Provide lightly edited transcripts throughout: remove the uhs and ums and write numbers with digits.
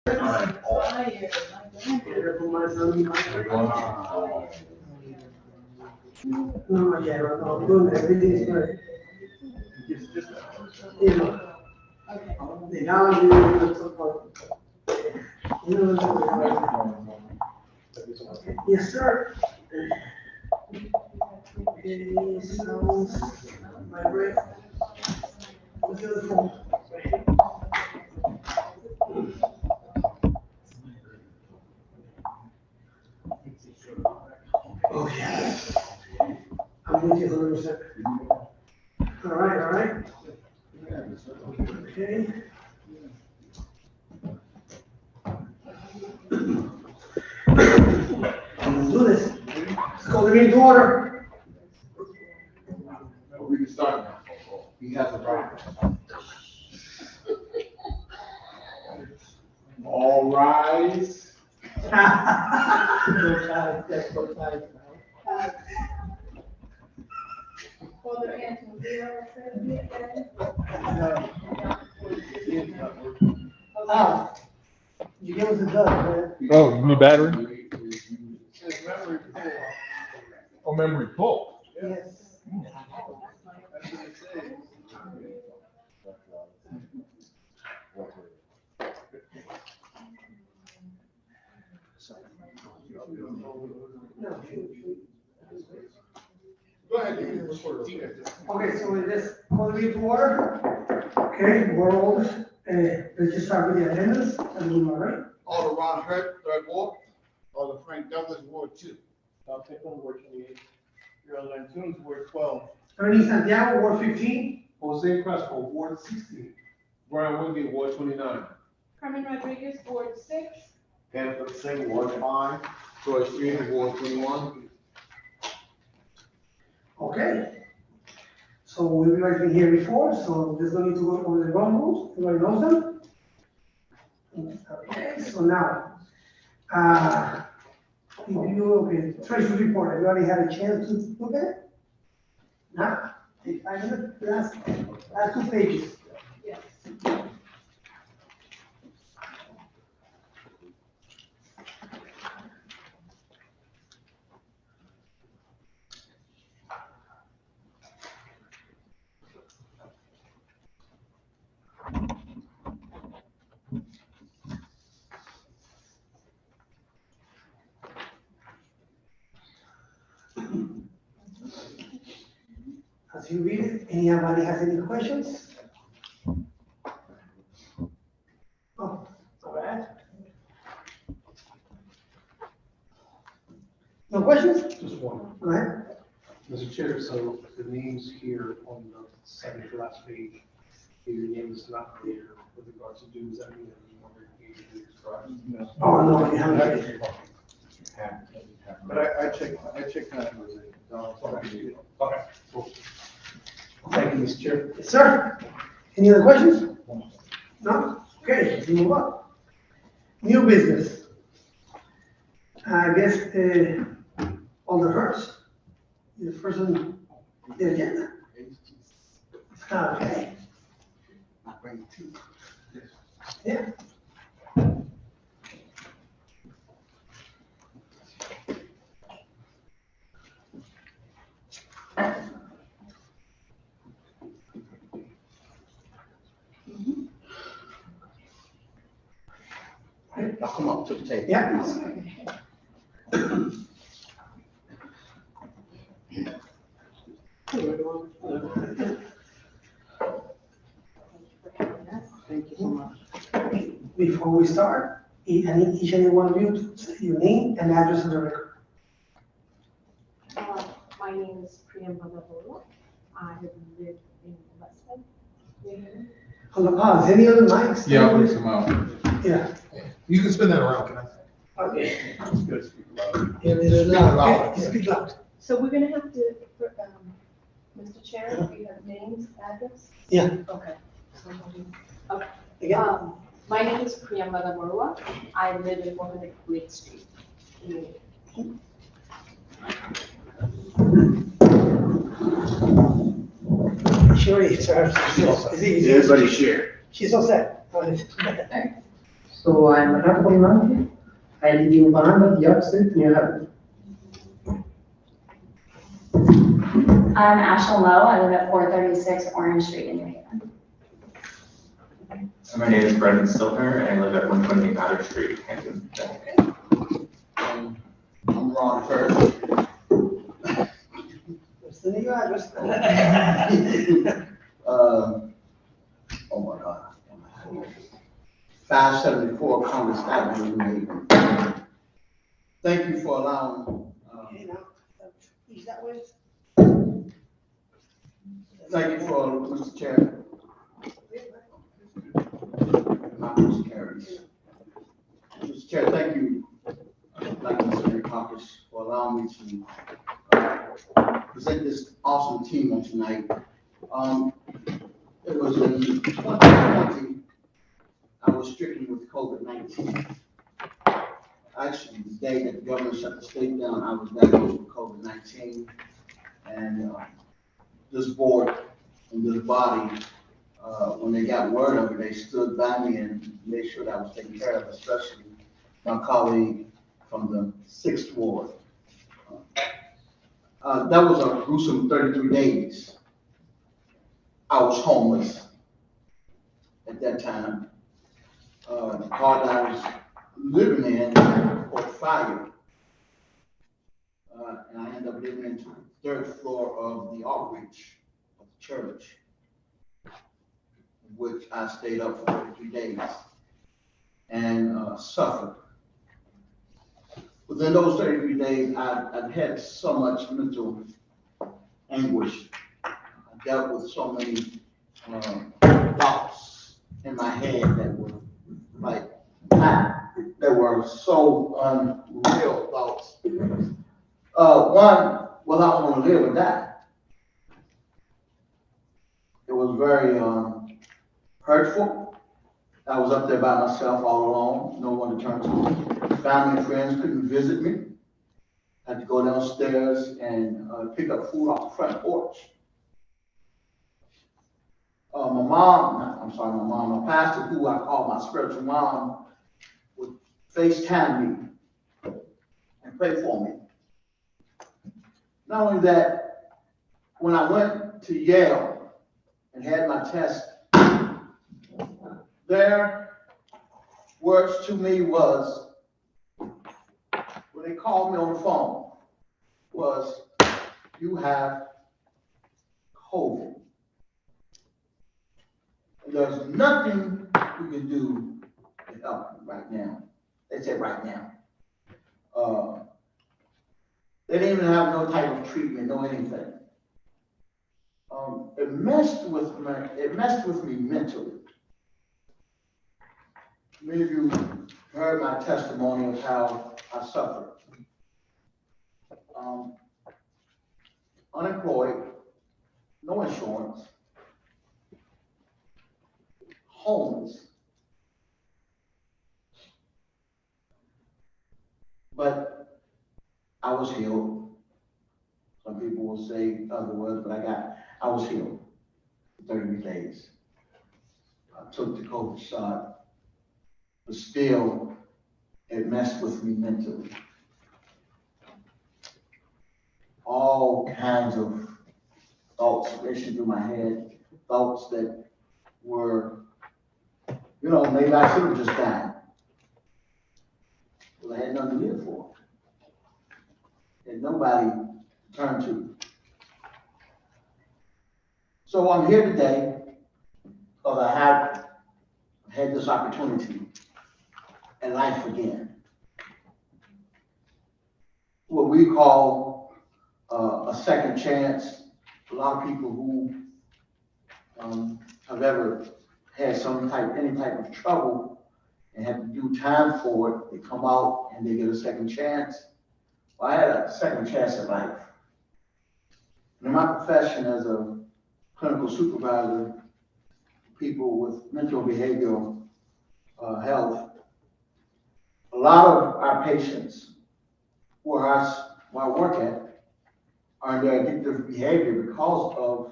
No, yeah, no, no, everything is good. You know, the knowledge is so you know, yes, sir. Okay, sounds vibrate. What's the other phone? Okay. I'm with you 100%. All right, all right. Okay. Let's do this. Let's call the meeting to order. We can start now. He has the right. All rise. Father Anthony, Oh, you gave us a dud, man. Oh, new battery? Oh, memory full. Yes. Go ahead. Okay, so with this, call the meeting to order. Okay, we're all, let's just start with the agendas, everyone, all right? Alder Ron Hurt, third ward. Alder Frank Douglas, Ward 2. Pickle, Ward 28. Gerald Antunes, Ward 12. Ernie Santiago, Ward 15. Jose Crespo, Ward 16. Brian Wingate, Ward 29. Carmen Rodriguez, Ward 6. Kenneth Singh, Ward 5. Troy Streeter, Ward 21. Okay. So everybody's been here before, so there's no need to go over the ground rules, everybody knows them? Okay, so now, okay, treasury report, everybody had a chance to look at it? Nah, take 5 minutes, last 2 pages. Yes. As you read it, anybody has any questions? Oh, all right. No questions? Just one. Go ahead. Mr. Chair, so the names here on the second to last page, your name is not clear with regards to dues, I mean, you want to be described. Oh, no, you haven't read it. But I checked that. Okay, cool. Thank you, Mr. Chair. Yes, sir. Any other questions? No? Okay, let's move on. New business. I guess, Alder Hurst, the first on the agenda. Okay. Yeah. I'll come up to the table. Yeah. Thank you so much. Before we start, each and every one of you to say your name and address of the record. My name is Priyamba Babola. I have lived in Westwood. Hold on, is any other mics? Yeah, I'll bring some out. Yeah. You can spin that around, can I? Okay. It's good, speak loud. Yeah, it's loud. Okay, speak loud. So we're gonna have to, Mr. Chair, we have names, address? Yeah. Okay. Okay. Again? My name is Priyamba Babola. I live in 100 Lake Street. Sure, it's her. Everybody share. She's all set. Go ahead. So I'm Renato Polimante. I live in Upananda, the opposite, near heaven. I'm Ashley Lowe. I live at 436 Orange Street in New Haven. My name is Brendan Stilner, and I live at 128 Matter Street, Hampton. I'm Ron First. What's the new address? Oh my God. 574 Caucus Avenue, New Haven. Thank you for allowing, Okay, now, is that way? thank you for, Mr. Chair. Not Mr. Carries. Mr. Chair, thank you, like Mr. Caucus, for allowing me to present this awesome team on tonight. It was in 2020, I was stricken with COVID-19. Actually, the day that the government shut the state down, I was diagnosed with COVID-19. And this board and this body, when they got word of it, they stood by me and made sure that I was taken care of, especially my colleague from the 6th Ward. That was a gruesome 33 days. I was homeless at that time. The car that I was living in caught fire. And I ended up living into the 3rd floor of the outreach of the church, which I stayed up for 33 days and suffered. Within those 33 days, I've had so much mental anguish. I dealt with so many thoughts in my head that were like that were so unreal thoughts. One, whether I was going to live or die. It was very hurtful. I was up there by myself all alone, no one to turn to. Family and friends couldn't visit me. I had to go downstairs and pick up food off the front porch. My pastor, who I call my spiritual mom, would FaceTime me and pray for me. Not only that, when I went to Yale and had my test, their words to me was, when they called me on the phone, was, you have COVID. And there's nothing we can do to help you right now. They said right now. They didn't even have no type of treatment, no anything. It messed with me mentally. Many of you heard my testimony of how I suffered. Unemployed, no insurance, homeless. But I was healed. Some people will say other words, but I was healed for 30 days. I took the COVID shot, but still, it messed with me mentally. All kinds of thoughts racing through my head, thoughts that were, maybe I should have just died. Well, I had nothing to live for. And nobody to turn to. So I'm here today because I have had this opportunity in life again. What we call a second chance. A lot of people who have ever had any type of trouble and have to do time for it, they come out and they get a second chance. Well, I had a second chance at life. In my profession as a clinical supervisor, people with mental behavioral health, a lot of our patients where I work at are in their addictive behavior because of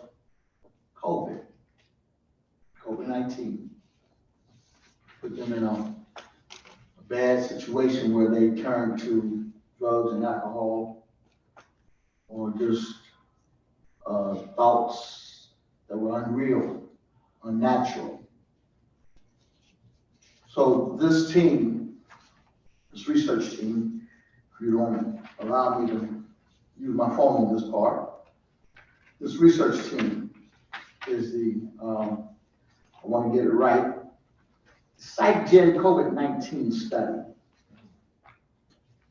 COVID-19. Put them in a bad situation where they turn to drugs and alcohol, or just thoughts that were unreal, unnatural. So this team, this research team, if you don't allow me to use my phone in this part, this research team is the, I want to get it right, Psych-Gen COVID-19 study.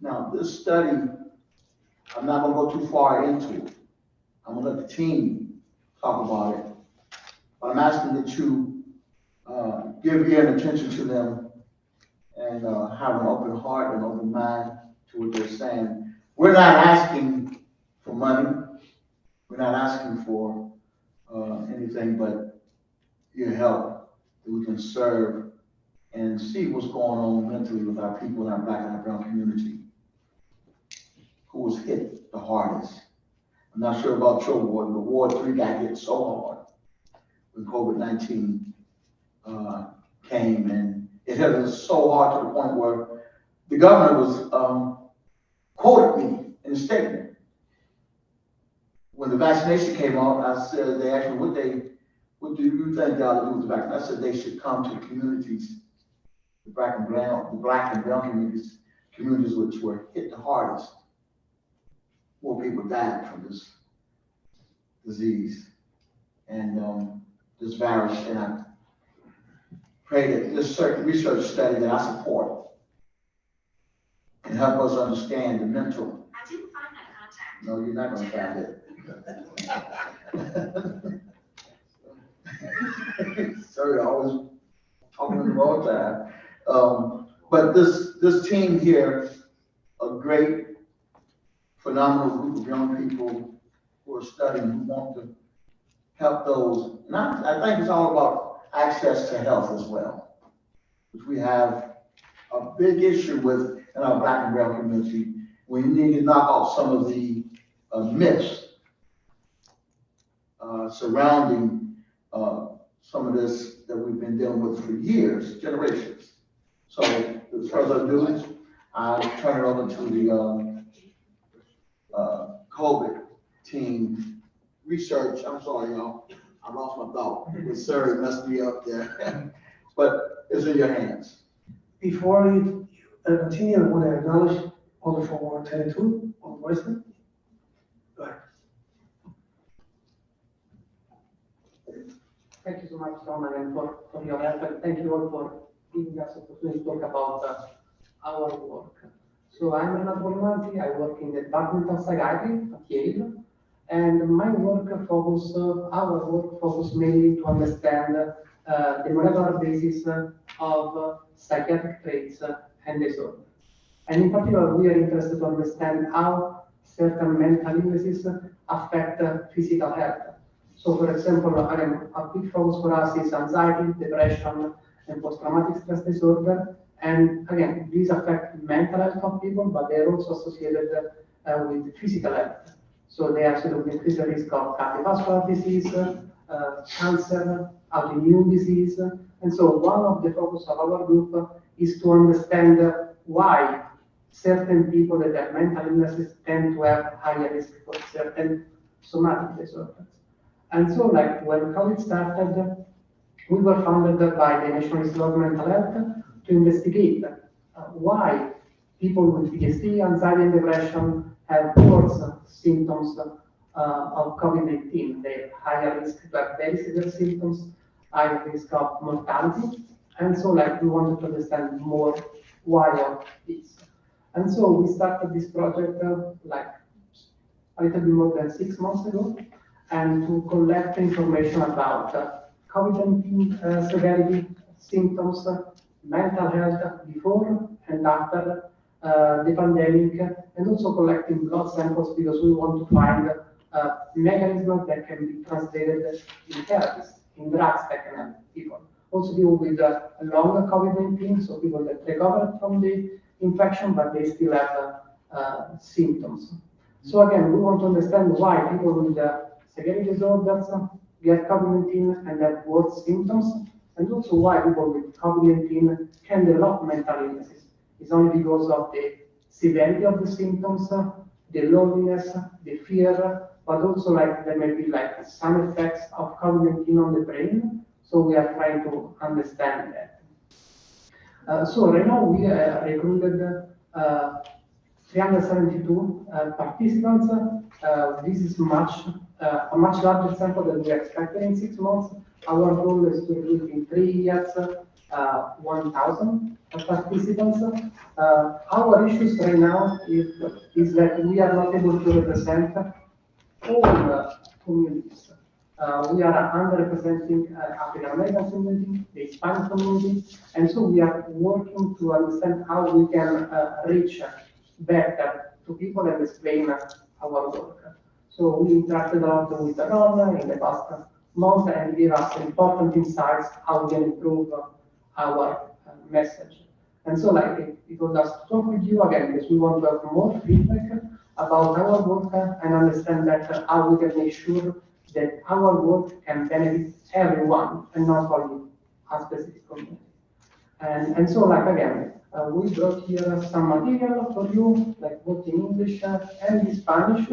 Now, this study, I'm not gonna go too far into it. I'm gonna let the team talk about it. But I'm asking that you give ear and attention to them and have an open heart and open mind to what they're saying. We're not asking for money. We're not asking for anything but your help that we can serve and see what's going on mentally with our people in our Black and our brown community who was hit the hardest. I'm not sure about your ward, but Ward 3 got hit so hard when COVID-19 came, and it hit us so hard to the point where the governor was quoted me in a statement. When the vaccination came out, I said, they asked me, what do you think y'all do with the vaccine? I said they should come to the communities, the black and brown communities which were hit the hardest. More people died from this disease and this virus. And I pray that this certain research study that I support can help us understand the mental. I didn't find that contact. No, you're not gonna find it. Sorry, I always talking at the wrong time. But this team here, a great, phenomenal group of young people who are studying, who want to help those. And I think it's all about access to health as well, which we have a big issue with in our Black and brown community. We need to knock off some of the myths surrounding some of this that we've been dealing with for years, generations. So, as further ado, I'll turn it over to the COVID team research. I'm sorry, y'all. I lost my thought. Sir messed me up there. But it's in your hands. Before you continue, I want to acknowledge Alder from Ward 22, Alder Weissman. Go ahead. Thank you so much, Roman, and for your effort. Thank you all for giving us the opportunity to talk about our work. So I'm Renato Bonimanti. I work in the Department of Psychiatry at Yale, and my work our work focus mainly to understand the molecular basis of psychiatric traits and disorders. And in particular, we are interested to understand how certain mental illnesses affect physical health. So, for example, a big focus for us is anxiety, depression, and post-traumatic stress disorder. And again, these affect mental health of people, but they are also associated with physical health. So they actually increase the risk of cardiovascular disease, cancer, autoimmune disease. And so one of the focus of our group is to understand why certain people that have mental illnesses tend to have higher risk for certain somatic disorders. And so, like when COVID started, we were founded by the National Institute of Mental Health to investigate why people with PTSD, anxiety, and depression have worse symptoms of COVID-19. They have higher risk to have very severe symptoms, higher risk of mortality. And so, like, we wanted to understand more why of this. And so we started this project like a little bit more than 6 months ago, and to collect information about COVID-19 severity, symptoms, mental health before and after the pandemic, and also collecting blood samples because we want to find mechanisms that can be translated in therapies, in drugs that can help people. Also people with longer COVID-19, so people that recovered from the infection, but they still have symptoms. So again, we want to understand why people with psychiatric disorders get COVID-19 and have worse symptoms, and also why people with COVID-19 can develop mental illnesses is only because of the severity of the symptoms, the loneliness, the fear, but also like there may be like some effects of COVID-19 on the brain. So we are trying to understand that. So right now we recruited 372 participants. This is a much larger sample than we expected in 6 months. Our goal is to recruit in 3 years 1,000 participants. Our issues right now is that we are not able to represent all communities. We are underrepresenting African American community, the Hispanic community, and so we are working to understand how we can reach better to people and explain our work. So we interacted a lot with Ron in the past month and gave us important insights how we can improve our message. And so like it was us to talk with you again because we want to have more feedback about our work and understand better how we can make sure that our work can benefit everyone and not only a specific community. And so like again, we brought here some material for you, like both in English and in Spanish.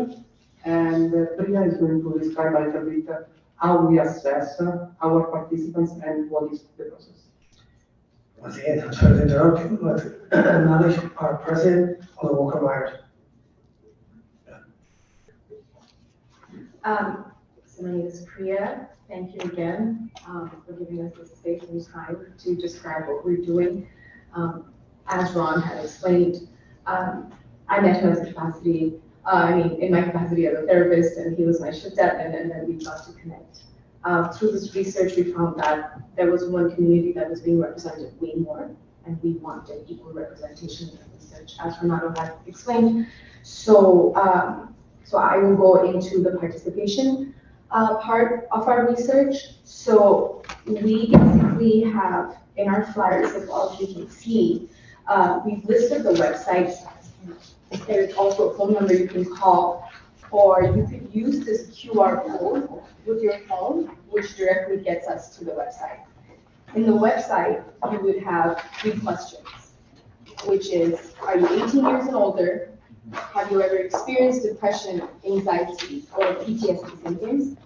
And Priya is going to describe a little bit how we assess our participants and what is the process. Once again, I'm sorry to interrupt you, but acknowledge our president of the Walker Myers. So my name is Priya. Thank you again for giving us this space and time to describe what we're doing. As Ron had explained, I met him as a capacity, in my capacity as a therapist, and he was my shift attendant, and then we got to connect. Through this research, we found that there was one community that was being represented way more, and we wanted equal representation in the research, as Renato had explained. So I will go into the participation part of our research. So we basically have in our flyers, as well as you can see, we've listed the websites. There's also a phone number you can call, or you could use this QR code with your phone, which directly gets us to the website. In the website, you would have 3 questions, which is, are you 18 years and older? Have you ever experienced depression, anxiety, or PTSD symptoms?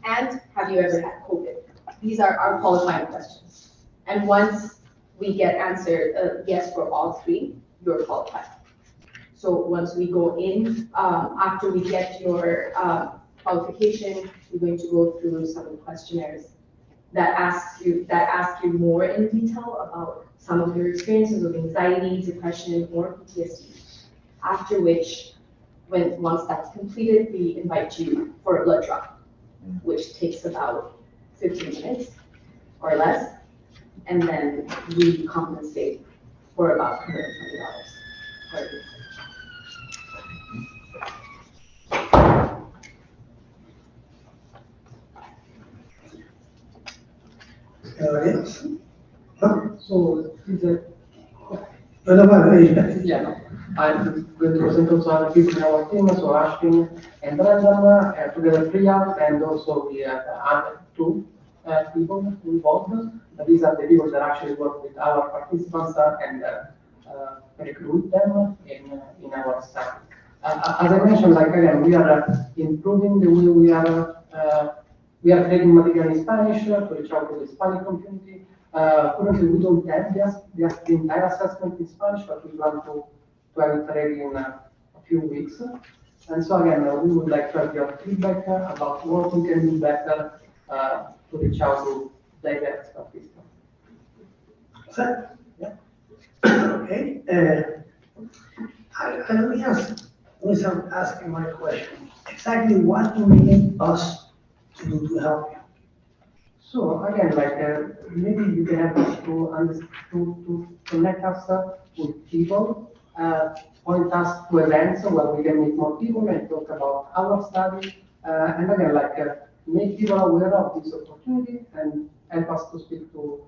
And have you ever had COVID? These are our qualifying questions. And once we get answered yes for all 3, you're qualified. So once we go in, after we get your qualification, we're going to go through some of the questionnaires that ask you more in detail about some of your experiences with anxiety, depression, or PTSD. After which, once that's completed, we invite you for a blood draw, which takes about 15 minutes or less, and then we compensate for about $120 per visit. Anybody else? No? So is it? No. Yeah, I'm going to present also other people in our team, so Ashwin and Brandon, together Priya, and also we have other 2 people involved. These are the people that actually work with our participants and recruit them in our study. As I mentioned, like again, we are improving the way we are creating material in Spanish to reach out to the Hispanic community. Currently, we don't have the entire assessment in Spanish, but we plan to have it ready in a few weeks. And so again, we would like to have your feedback about what we can do better to reach out to diverse participants. Sir? Yeah. Okay. Let me start asking my question. Exactly what do you need us to do to help you? So again, like maybe you can help us to connect us with people, point us to events where we can meet more people and talk about our study, and again, like make people aware of this opportunity and help us to speak to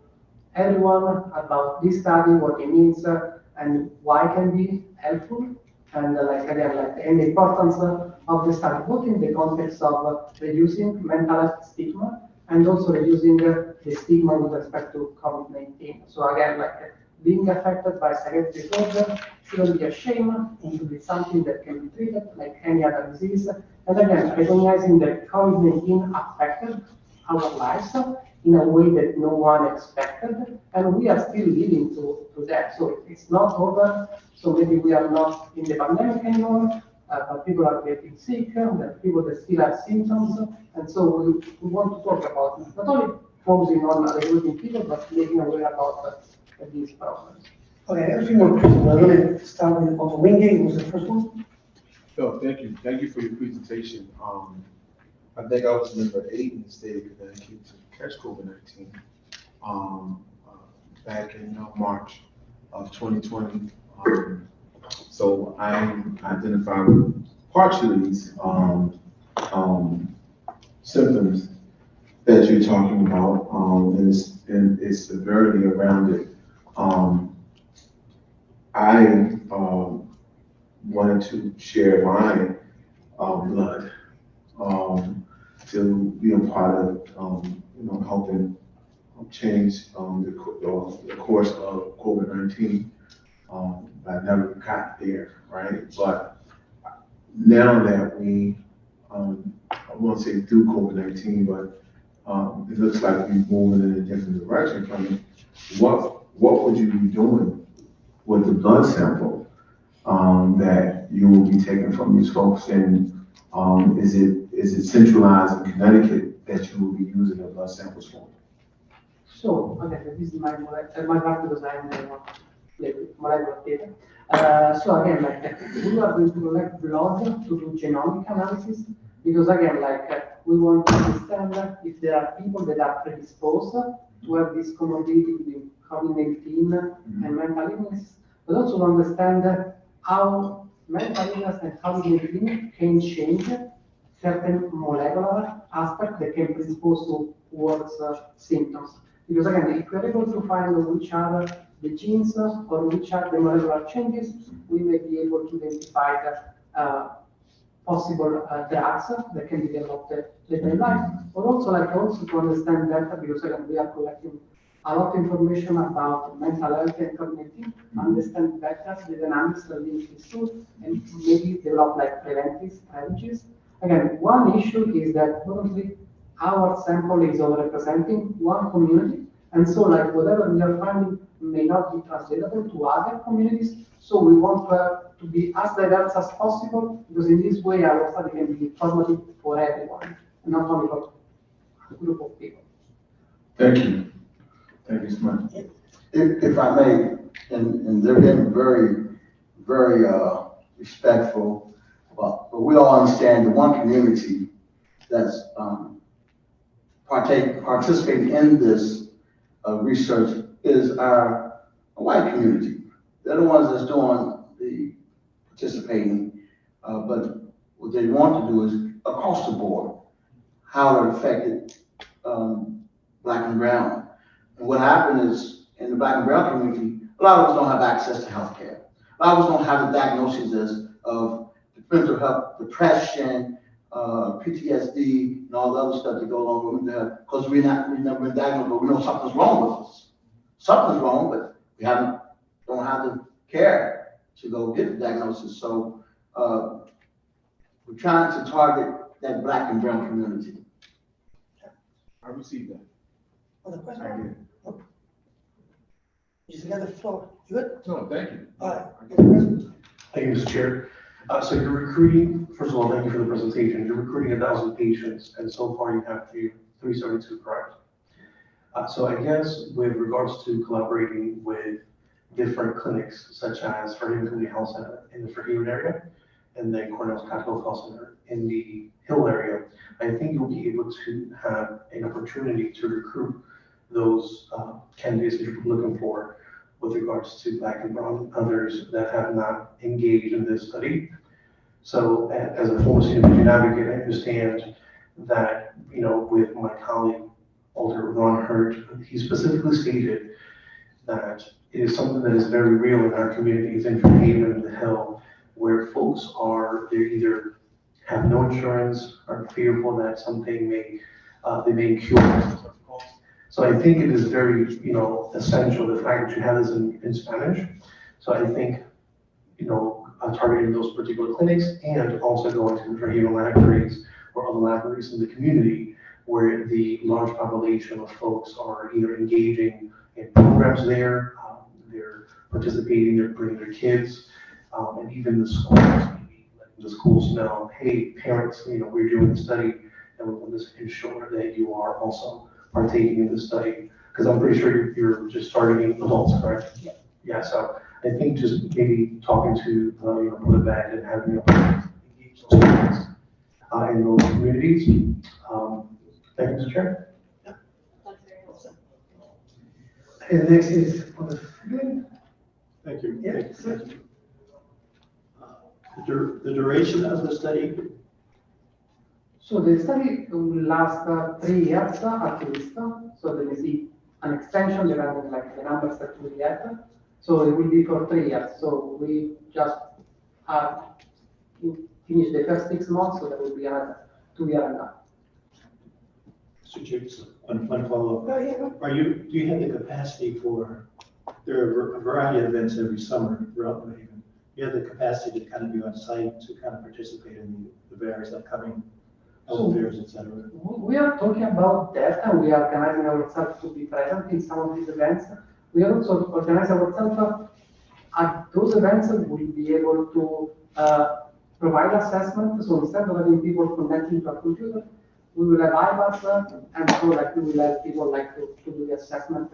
everyone about this study, what it means, and why it can be helpful, and like again, like and the importance of the study, both in the context of reducing mental health stigma and also reducing the stigma with respect to COVID-19. So again, like being affected by psychiatric disorder shouldn't be a shame, it should be something that can be treated like any other disease. And again, recognizing that COVID-19 affected our lives in a way that no one expected, and we are still living to that. So it's not over. So maybe we are not in the pandemic anymore, but people are getting sick, there are people that still have symptoms, and so we want to talk about it, not only focusing on recruiting people, but making aware about these problems. Okay, I have a few more questions. I'm gonna start with Alder Wingate, who's the first one. No, thank you for your presentation. I think I was number 8 in the state of Connecticut to catch COVID-19, back in March of 2020. So I identified with partially these, symptoms that you're talking about, and its severity around it. I wanted to share my blood to be a part of helping change the course of COVID-19. I never got there, right? But now that we, I won't say through COVID-19, but it looks like we're moving in a different direction from it. What would you be doing with the blood sample that you will be taking from these folks? And is it centralized in Connecticut that you will be using the blood samples for? So, okay, this is my part because I'm the one molecular data. So again, we are going to collect blood to do genomic analysis because again, we want to understand if there are people that are predisposed to have this comorbidity between COVID-19 and mental illness, but also to understand how mental illness and COVID-19 can change certain molecular aspects that can predispose towards symptoms. Because again, if we are able to find which are the genes or which are the molecular changes, we may be able to identify the possible drugs that can be developed later in life, or also to understand better, because again, we are collecting a lot of information about mental health and COVID-19, understand better the dynamics that link these two, and maybe develop preventive strategies. Again, one issue is that currently our sample is over-representing one community, and so whatever we are finding may not be translatable to other communities. So we want to be as diverse as possible, because in this way our study can be informative for everyone, and not only for a group of people. Thank you. Thank you so much. If I may, and they're being very, very respectful, but we all understand the one community that's participating in this research is our white community. They're the ones that's doing the participating, but what they want to do is across the board, how it affected Black and brown. And what happened is in the Black and brown community, a lot of us don't have access to healthcare. A lot of us don't have the diagnoses of mental health, depression, PTSD, and all the other stuff that go along with that, because we've never been diagnosed, but we know something's wrong with us. Something's wrong, but we don't have the care to go get the diagnosis. So we're trying to target that Black and brown community. I received that. Other I question? did. You just got the floor. You good? No, thank you. All right. Thank you, Mr. Chair. So you're recruiting, first of all, thank you for the presentation. You're recruiting 1,000 patients, and so far you have 372, correct? So I guess with regards to collaborating with different clinics, such as Frederick Community Health Center in the Fairhaven area, and then Cornell's Capital Health Center in the Hill area, I think you'll be able to have an opportunity to recruit those candidates that you're looking for with regards to Black and brown and others that have not engaged in this study. So as a former senior patient advocate, I understand that, with my colleague, Alder Ron Hurt, he specifically stated that it is something that is very real in our communities in Fairhaven and the Hill, where folks they either have no insurance or fearful that something they may incur. So I think it is very, essential, the fact that you have this in Spanish. So I think, targeting those particular clinics and also going to regional laboratories or other laboratories in the community where the large population of folks are either engaging in programs there, they're participating, they're bringing their kids, and even the schools, maybe letting the schools know, hey, parents, we're doing a study and we want this to ensure that you are also partaking in the study. Because I'm pretty sure you're just targeting adults, correct? Yeah. Yeah, so I think just maybe talking to, the vet and having engage those students in those communities. Thank you, Mr. Chair. That's very helpful. And next is for the Franklin. Thank you. Yeah. Thank you. The duration of the study, So the study will last 3 years at least. So there may be an extension depending like the numbers that we get. So it will be for 3 years. So we just finish the first 6 months, so there will be another 2 years and a half. Mr. Jacobson, one follow-up. Oh, yeah. Do you have the capacity for, there are a variety of events every summer throughout New Haven. You have the capacity to kind of be on site to kind of participate in the various upcoming health fairs, et cetera? We are talking about that, and we are organizing ourselves to be present in some of these events. We are also organizing ourselves at those events. We will be able to provide assessment. So instead of having people connecting to a computer, we will have iPads, and so like we will have people like to do the assessment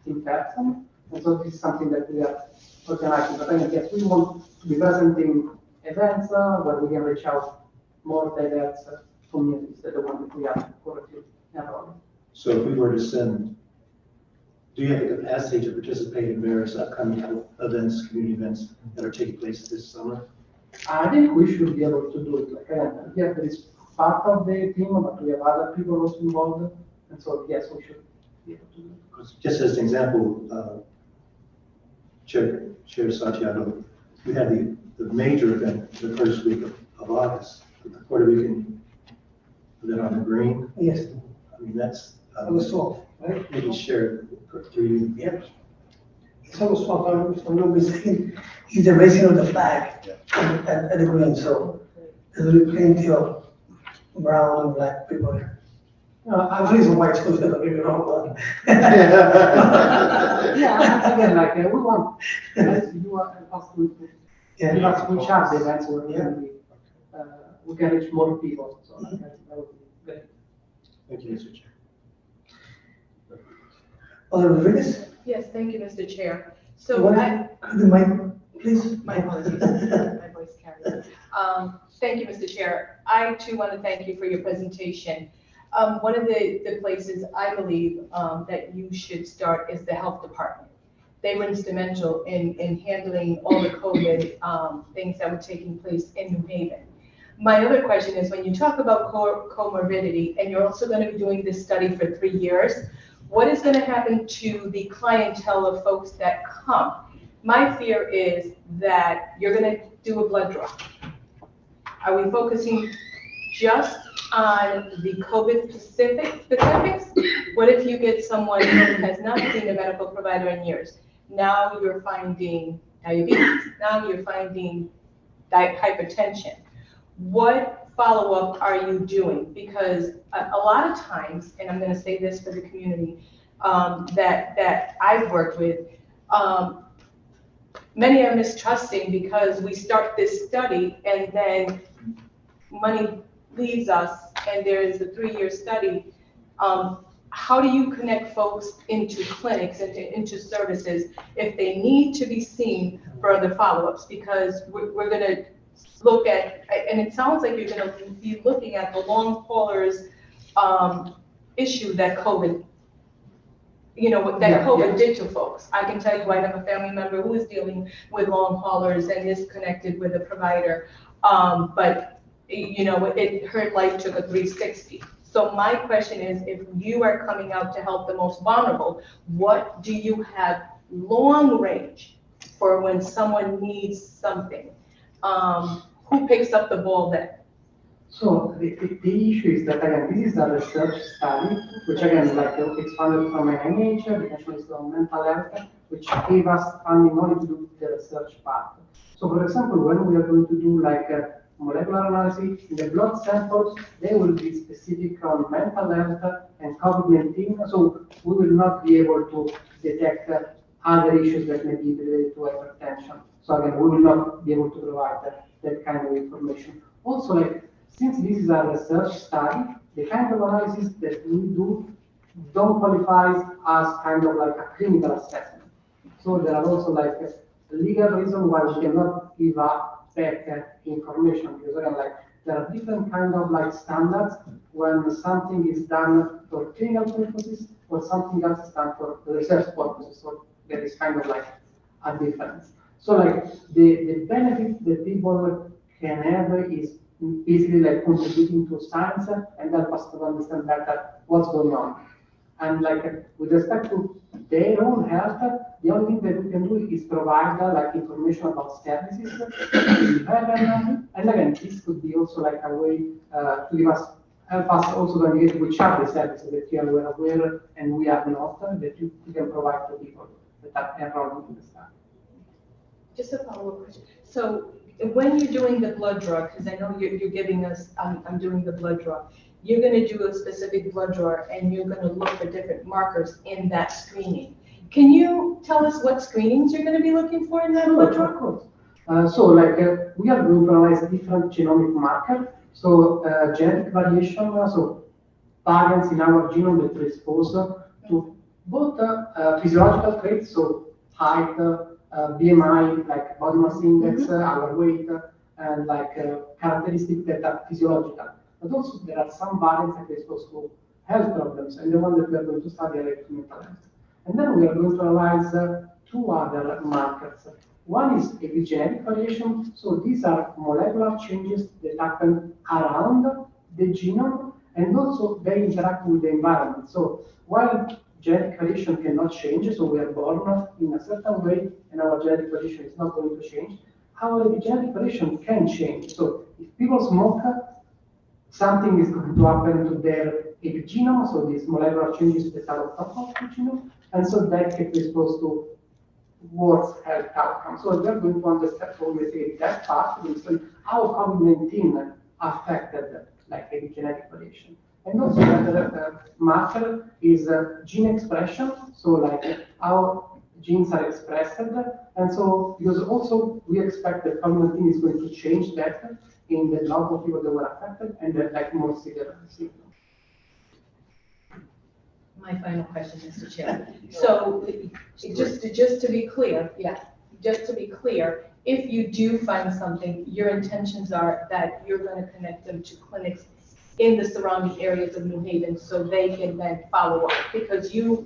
in person. And so this is something that we are organizing. But then yes, we want to be present in events where we can reach out more diverse communities than the one that we are currently enrolling. So if we were to send, do you have the capacity to participate in various upcoming health events, community events that are taking place this summer? I think we should be able to do it. Like again, yeah, there is part of the team, but we have other people also involved, and so yes, we should be able to do it. Because just as an example, Chair Santiago, we had the major event the first week of August, the Puerto Rican event on the green. Yes, I mean, that's on the 12th, right? maybe shared through you. Yep. It's almost 12, if I'm not mistaken, it's the raising of the flag at the green, so there's plenty of brown and black people there. Actually, some white too, don't get me wrong, but. Yeah, again, like we want, as you are us to, Yeah. we have the events where we can be, we can reach more people, so that would be great. Thank you, Mr. Chair. Other Rodriguez? Yes, thank you, Mr. Chair. So What- I, The mic, please. my apologies, my voice carries. Thank you, Mr. Chair. I too want to thank you for your presentation. One of the places I believe that you should start is the health department. They were instrumental in handling all the COVID things that were taking place in New Haven. My other question is, when you talk about comorbidity, and you're also going to be doing this study for 3 years, what is going to happen to the clientele of folks that come? My fear is that you're going to do a blood draw. Are we focusing just on the COVID specifics? What if you get someone who has not seen a medical provider in years? Now you're finding diabetes. Now you're finding hypertension. What follow-up are you doing? Because a lot of times, and I'm going to say this for the community that I've worked with, many are mistrusting because we start this study and then money leaves us and there is a 3-year study. How do you connect folks into clinics, into services if they need to be seen for other follow-ups? Because we're going to look at, and it sounds like you're going to be looking at the long haulers issue that COVID, COVID did to folks. I can tell you I have a family member who is dealing with long haulers and is connected with a provider, but her life took a 360. So my question is, if you are coming out to help the most vulnerable, what do you have long range for when someone needs something? Who picks up the ball then? So the issue is that again, this is a research study, which again is like it's funded from NIH, the National Institute of Mental Health, which gave us funding only to do the research part. So for example, when we are going to do like a molecular analysis in the blood samples, they will be specific on mental health and COVID-19. So we will not be able to detect other issues that may be related to hypertension. So again, we will not be able to provide that kind of information. Also, like, since this is a research study, the kind of analysis that we do don't qualify as kind of like a clinical assessment. So there are also like a legal reason why we cannot give up back information, because again, like there are different kind of like standards when something is done for clinical purposes or something else is done for research purposes. So there is kind of like a difference. So like the benefit that people can have is basically like contributing to science and help us to understand better what's going on. And like with respect to their own health, the only thing that we can do is provide like information about services we have, and again, this could be also like a way to give us, help us also to engage which are the services that you are aware and we are not, that you can provide to people that are enrolled in the study. Just a follow-up question. So when you're doing the blood draw, because I know you're giving us, I'm doing the blood draw, you're going to do a specific blood draw and you're going to look for different markers in that screening. Can you tell us what screenings you're going to be looking for in that blood draw? Of course. So like we are going to analyze different genomic markers. So genetic variation, so variants in our genome that respond to both physiological traits, so height, BMI, like body mass index, our weight, and like characteristics that are physiological. But also there are some variants that are supposed to health problems, and the one that we are going to study are like mental health. And then we are going to analyze two other markers. One is epigenetic variation. So these are molecular changes that happen around the genome, and also they interact with the environment. So while genetic variation cannot change, so we are born in a certain way, and our genetic variation is not going to change, our epigenetic variation can change. So if people smoke, something is going to happen to their epigenome, so these molecular changes that are on top of the genome, and so that can be exposed to worse health outcomes. So we're going to understand, so we say that part, how COVID-19 affected like epigenetic variation. And also the marker is gene expression, so like how genes are expressed, and so because also we expect that COVID-19 is going to change that in the blood of people that were affected and that like more severe symptoms. My final question, Mr. Chair. So just to be clear, just to be clear, if you do find something, your intentions are that you're going to connect them to clinics in the surrounding areas of New Haven so they can then follow up, because you're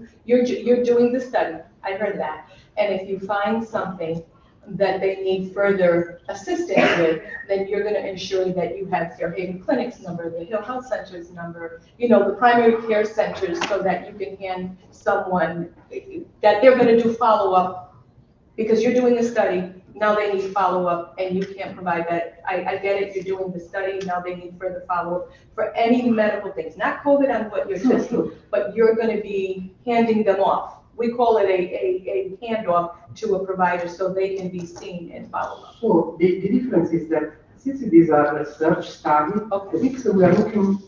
doing the study, I heard that, and if you find something that they need further assistance with, then you're going to ensure that you have Fair Haven Clinic's number, the Hill Health Center's number, the primary care centers, so that you can hand someone that they're going to do follow-up, because you're doing the study, now they need follow-up, and you can't provide that. I get it, you're doing the study, now they need further follow-up for any medical things, not COVID on what you're testing, but you're going to be handing them off. We call it a handoff to a provider so they can be seen and followed up. So the difference is that since it is a research study, the things that we are looking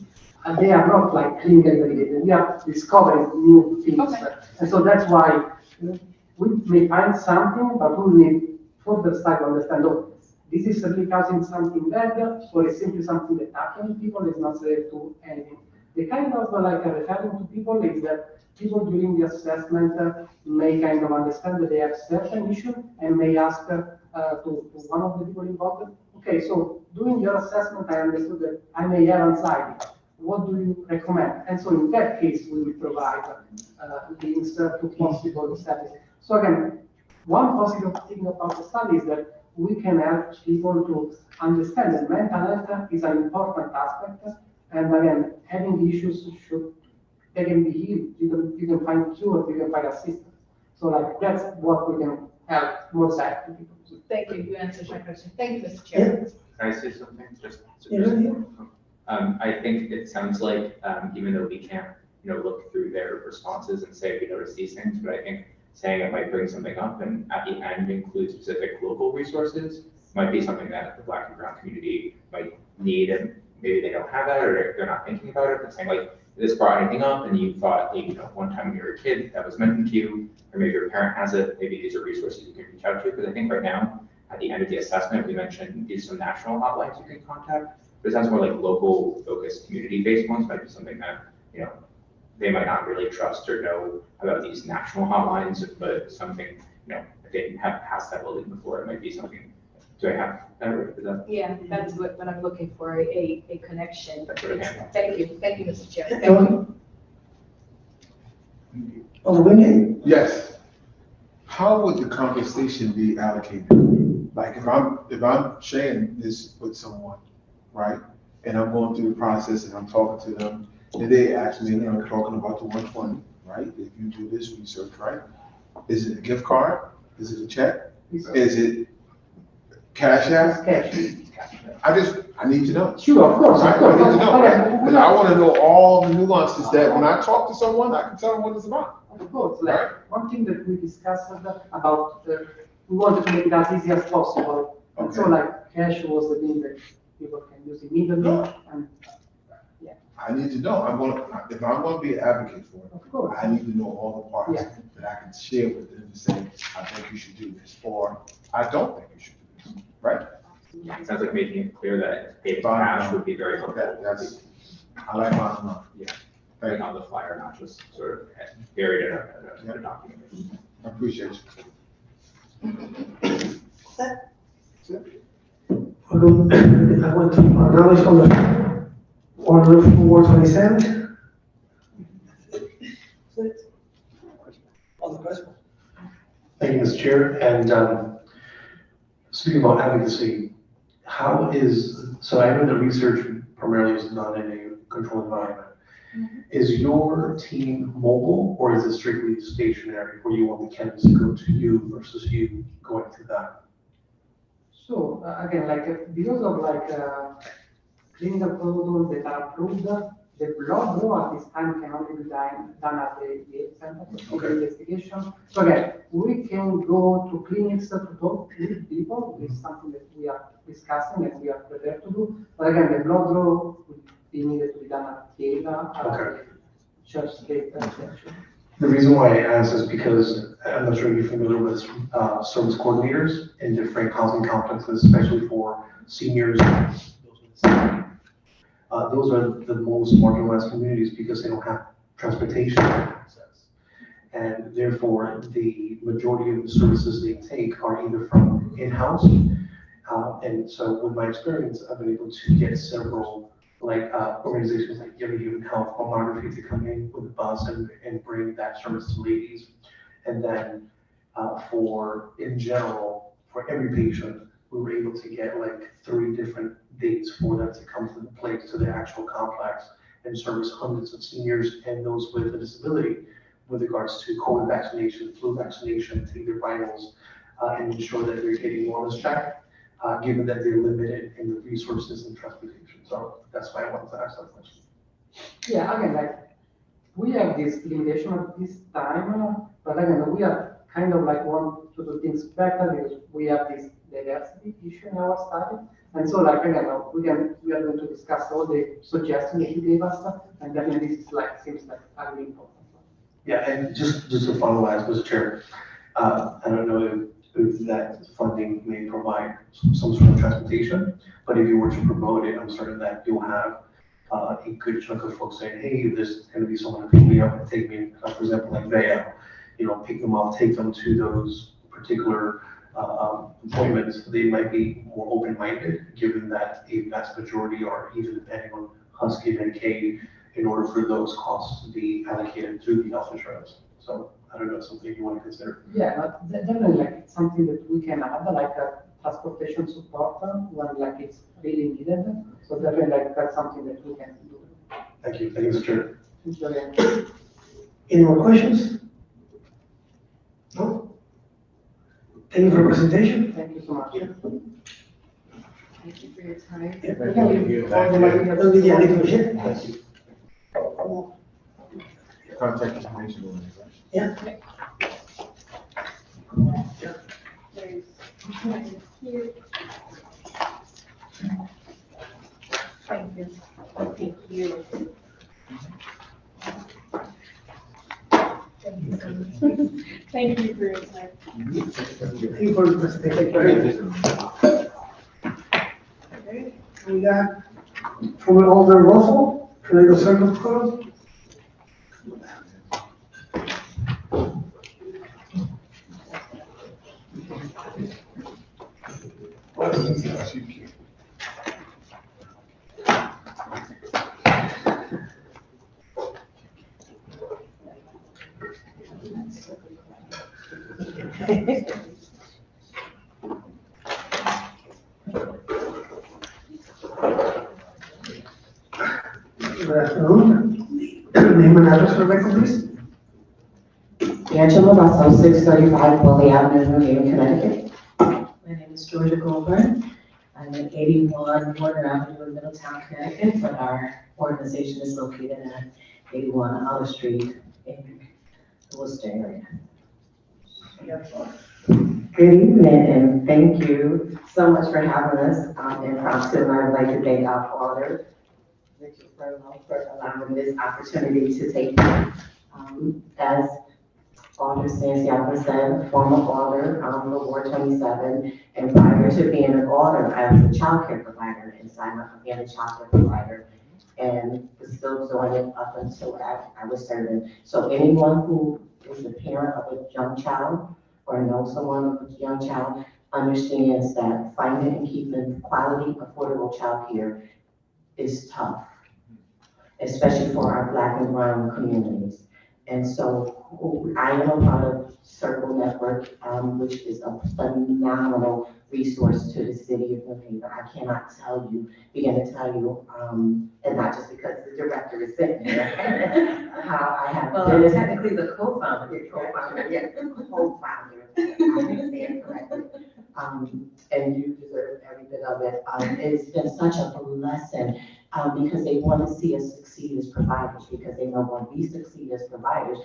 at, they are not like clinically validated. We are discovering new things. And so that's why we may find something, but we need further study to understand, this is certainly causing something bad, or it's simply something that happens to people, is not related to anything. The kind of like referring to people is that people during the assessment may kind of understand that they have certain issue and may ask to one of the people involved, okay, so during your assessment, I understood that I may have anxiety. What do you recommend? And so in that case, we will provide links to possible studies. So again, one positive thing about the study is that we can help people to understand that mental health is an important aspect. And again, having issues they can be healed. You can find cure, you can find assistance. So like that's what we can help more side to people. Thank you. You answered my question. Thank you, Mr. Chair. Can I say something? I think it sounds like, even though we can't, look through their responses and say we notice these things, but I think saying it might bring something up and at the end include specific local resources might be something that the Black and brown community might need, and maybe they don't have that or they're not thinking about it, but saying like, this brought anything up and you thought, like, one time when you were a kid that was mentioned to you, or maybe your parent has it, maybe these are resources you can reach out to, because I think right now, at the end of the assessment, we mentioned these some national hotlines you can contact, but it sounds more like local focused community-based ones might be something that, they might not really trust or know about these national hotlines, but something, if they haven't passed that building before, it might be something. Do I have that right? Is that? Yeah, that's what I'm looking for, a connection. That's what I have. Thank you, Mr. Chair. Thank you. Anyone? Alder Wingate? Yes. How would the compensation be allocated? Like if I'm sharing this with someone, right? And I'm going through the process and I'm talking to them, and they ask me, and I'm talking about the 120, right? If you do this research, right? Is it a gift card? Is it a check? Is it cash app? I need to know. Sure, of course, I of course. need to know, Okay, right? Because I want to know all the nuances that when I talk to someone, I can tell them what it's about. Of course, like, one thing that we discussed about, we wanted to make it as easy as possible. And so Okay. like cash was the thing that people can use immediately, and I need to know. If I'm going to be an advocate for it, of course. I need to know all the parts Yeah. that I can share with them and say, I think you should do this, or I don't think you should do this, right? Yeah, it sounds like making it clear that paid Fine. cash would be very helpful. I like mine enough. Yeah, right on the flyer, not just sort of buried in a document. I appreciate you. I want to acknowledge on the order 427. All the questions? Thank you, Mr. Chair. And speaking about advocacy, so I know the research primarily is done in a controlled environment. Is your team mobile or is it strictly stationary where you want the candidates to go to you versus you going to them? So again, like because of clinical protocols that are approved, the blood draw at this time can only be done at the center for the investigation. So again, we can go to clinics to talk with people. It's something that we are discussing and we are prepared to do. But again, the blood draw would be needed to be done at the church state. The reason why I ask is because I'm not sure if you're familiar with service coordinators in different housing complexes, especially for seniors. Those are the most marginalized communities because they don't have transportation access. And therefore, the majority of the services they take are either from in-house. And so with my experience, I've been able to get several organizations like Give a Human Health, Mammography to come in with a bus and bring that service to ladies. And then in general, for every patient, we were able to get 3 different dates for them to come to the place, to the actual complex, and service hundreds of seniors and those with a disability with regards to COVID vaccination, flu vaccination, take their vitals, and ensure that they're getting wellness check, given that they're limited in the resources and transportation. So that's why I wanted to ask that question. Yeah, again, we have this limitation at this time, but again, we are kind of want to do things better because we have this diversity issue in our study. And so again, we are going to discuss all the suggestions that you gave us, and definitely this is seems like really important. Yeah, and just to finalize, Mr. Chair, I don't know if that funding may provide some sort of transportation, but if you were to promote it, I'm certain that you'll have a good chunk of folks saying, hey, there's going to be someone to pick me up and take me, for example, like Vaya, pick them up, take them to those particular appointments. They might be more open-minded, given that a vast majority are even depending on Husky Medicaid in order for those costs to be allocated through the health insurance. So I don't know, something you want to consider. Yeah, but definitely it's something that we can add, a transportation support when it's really needed. So definitely that's something that we can do. Thank you, Mr. Chair. Thank you again. Any more questions? No? Thank you for the presentation. Thank you so much. Thank you for your time. Thank you. Don't be the only commission. Thank you. Contact information on it. Yeah. There's one here. Thank you. Thank you. Thank you so much. Thank you for your time. Thank you for the presentation. Okay, we got from Alder Russell, Political Circle Code. Good afternoon. Name and address for the record, please. Angela Russell, 635 Woolley Avenue, New Haven, Connecticut. My name is Georgia Goldberg. I'm at 81 Warner Avenue in Middletown, Connecticut, but our organization is located at 81 Olive Street in the Worcester area. Good evening, and thank you so much for having us in Prompton. I would like to thank our Alder, Richard Furlow, for allowing this opportunity to take as Alder Santiago said, former Alder for Ward 27, and prior to being an Alder, I was a child care provider inside my family child care provider, and was still doing it up until I was serving. So anyone who is a parent of a young child or knows someone with a young child understands that finding and keeping quality, affordable child care is tough, especially for our Black and brown communities. And so I am a part of Circle Network, which is a phenomenal resource to the city of New Haven. I cannot begin to tell you, and not just because the director is sitting there, how I have been technically the co-founder, I understand correctly. And you deserve every bit of it. It's been such a blessing because they want to see us succeed as providers, because they know when we succeed as providers,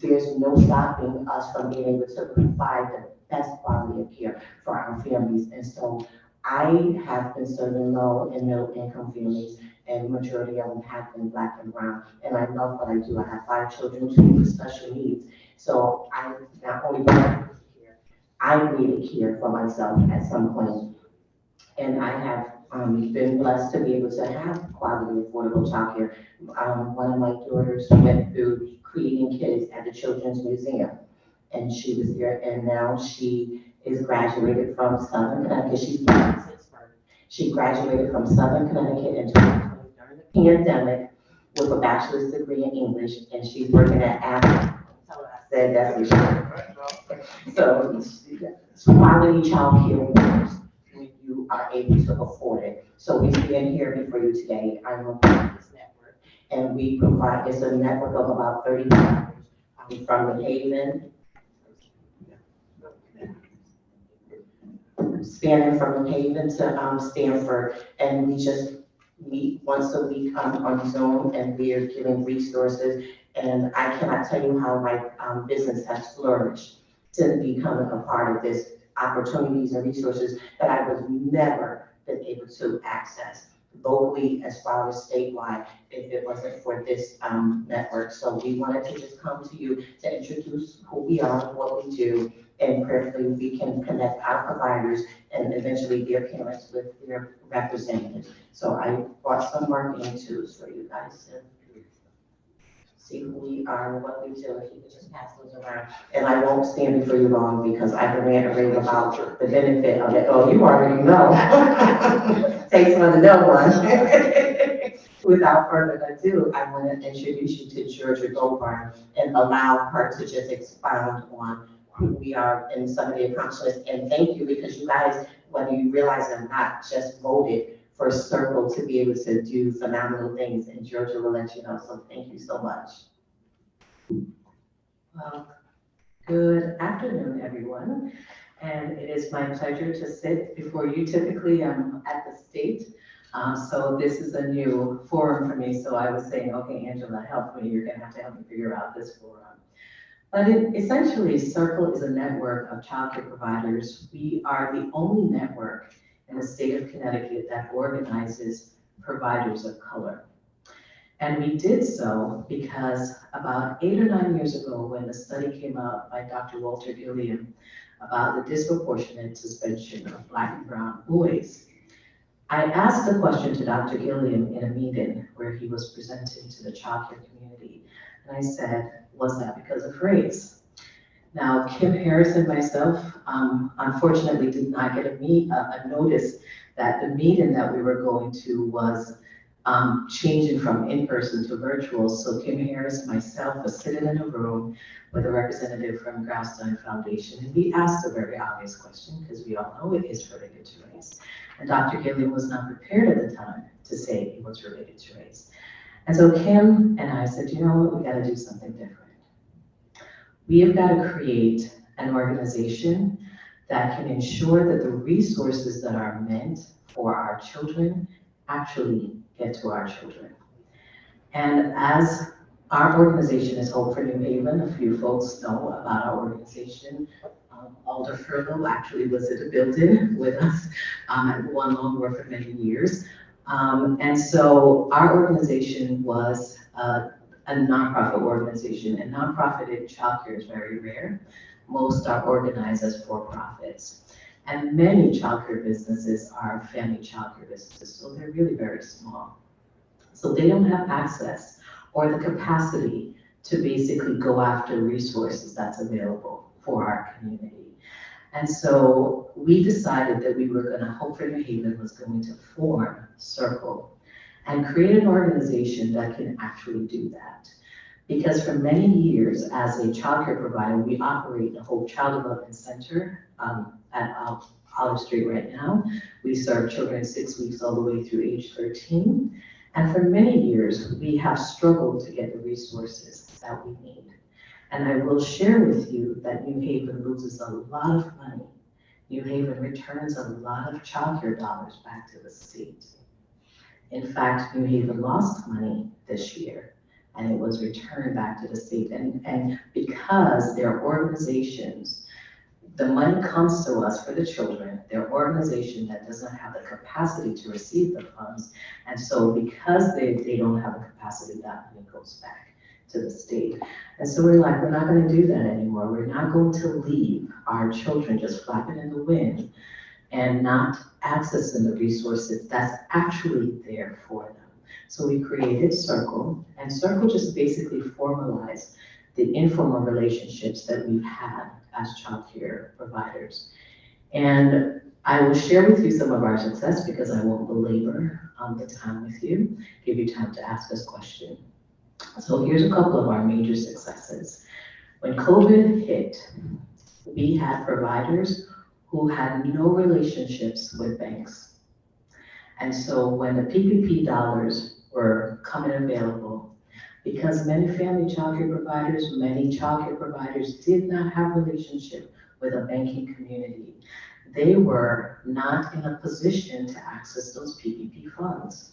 there's no stopping us from being able to provide the best quality of care for our families. And so I have been serving low and middle income families, and majority of them have been Black and brown. And I love what I do. I have 5 children, 2 with special needs. So I not only want care, I needed care for myself at some point. And I have been blessed to be able to have quality, affordable childcare. One of my daughters went through creating kids at the Children's Museum, and she was there, and now she is graduated from Southern Connecticut. She's from Pittsburgh. She graduated from Southern Connecticut in 2020 during the pandemic with a bachelor's degree in English, and she's working at Apple. I said that's what she did. So quality childcare works when you are able to afford it. So we stand here before you today. I'm a part of this network, and we provide, it's a network of about 30 providers from the Haven, spanning from Haven to Stanford, and we just meet once a week on Zoom, and we are giving resources. And I cannot tell you how my business has flourished to becoming a part of this opportunities and resources that I was never been able to access locally as far as statewide if it wasn't for this network. So we wanted to just come to you to introduce who we are, what we do, and prayerfully we can connect our providers and eventually their parents with their representatives. So I brought some marketing tools for you guys to see who we are and what we do, if you could just pass those around. And I won't stand before you long because I can rant and rave about the benefit of it. Oh, you already know. Takes one to know one. Without further ado, I want to introduce you to Georgia Goldberg and allow her to just expound on who we are and some of the accomplishments. And thank you, because you guys, whether you realize it or not, just voted for Circle to be able to do phenomenal things, and Georgia will let you know. So thank you so much. Well, good afternoon, everyone. And it is my pleasure to sit before you. Typically, I'm at the state, so this is a new forum for me. So I was saying, okay, Angela, help me. You're gonna have to help me figure out this forum. But essentially, Circle is a network of childcare providers. We are the only network in the state of Connecticut that organizes providers of color. And we did so because about 8 or 9 years ago, when the study came out by Dr. Walter Gilliam about the disproportionate suspension of Black and brown boys, I asked the question to Dr. Gilliam in a meeting where he was presenting to the childcare community. And I said, was that because of race? Now, Kim Harris and myself, unfortunately did not get a notice that the meeting that we were going to was changing from in-person to virtual. So Kim Harris and myself was sitting in a room with a representative from Grafstein Foundation, and we asked a very obvious question, because we all know it is related to race. And Dr. Gilliam was not prepared at the time to say it was related to race. And so Kim and I said, you know what, we gotta do something different. We have got to create an organization that can ensure that the resources that are meant for our children actually get to our children. And as our organization is Hope for New Haven, a few folks know about our organization. Alder Furlow actually was in the building with us at One Long War for many years. And so our organization was a nonprofit organization, and nonprofit in childcare is very rare. Most are organized as for-profits. And many childcare businesses are family childcare businesses, so they're really very small. So they don't have access or the capacity to basically go after resources that's available for our community. And so we decided that we were gonna, Hope for New Haven was going to form Circle and create an organization that can actually do that. Because for many years, as a childcare provider, we operate the Hope Child Development Center at Olive Street right now. We serve children 6 weeks all the way through age 13. And for many years, we have struggled to get the resources that we need. And I will share with you that New Haven loses a lot of money. New Haven returns a lot of childcare dollars back to the state. In fact, New Haven lost money this year, and it was returned back to the state. And because their organizations, the money comes to us for the children, their organization that doesn't have the capacity to receive the funds. And so because they don't have the capacity, that money goes back to the state. And so we're like, we're not gonna do that anymore. We're not going to leave our children just flapping in the wind and not accessing the resources that's actually there for them. So we created Circle, and Circle just basically formalized the informal relationships that we've had as childcare providers. And I will share with you some of our success because I won't belabor the time with you, give you time to ask us questions. So here's a couple of our major successes. When COVID hit, we had providers who had no relationships with banks. And so when the PPP dollars were coming available, because many family childcare providers did not have relationship with a banking community, they were not in a position to access those PPP funds.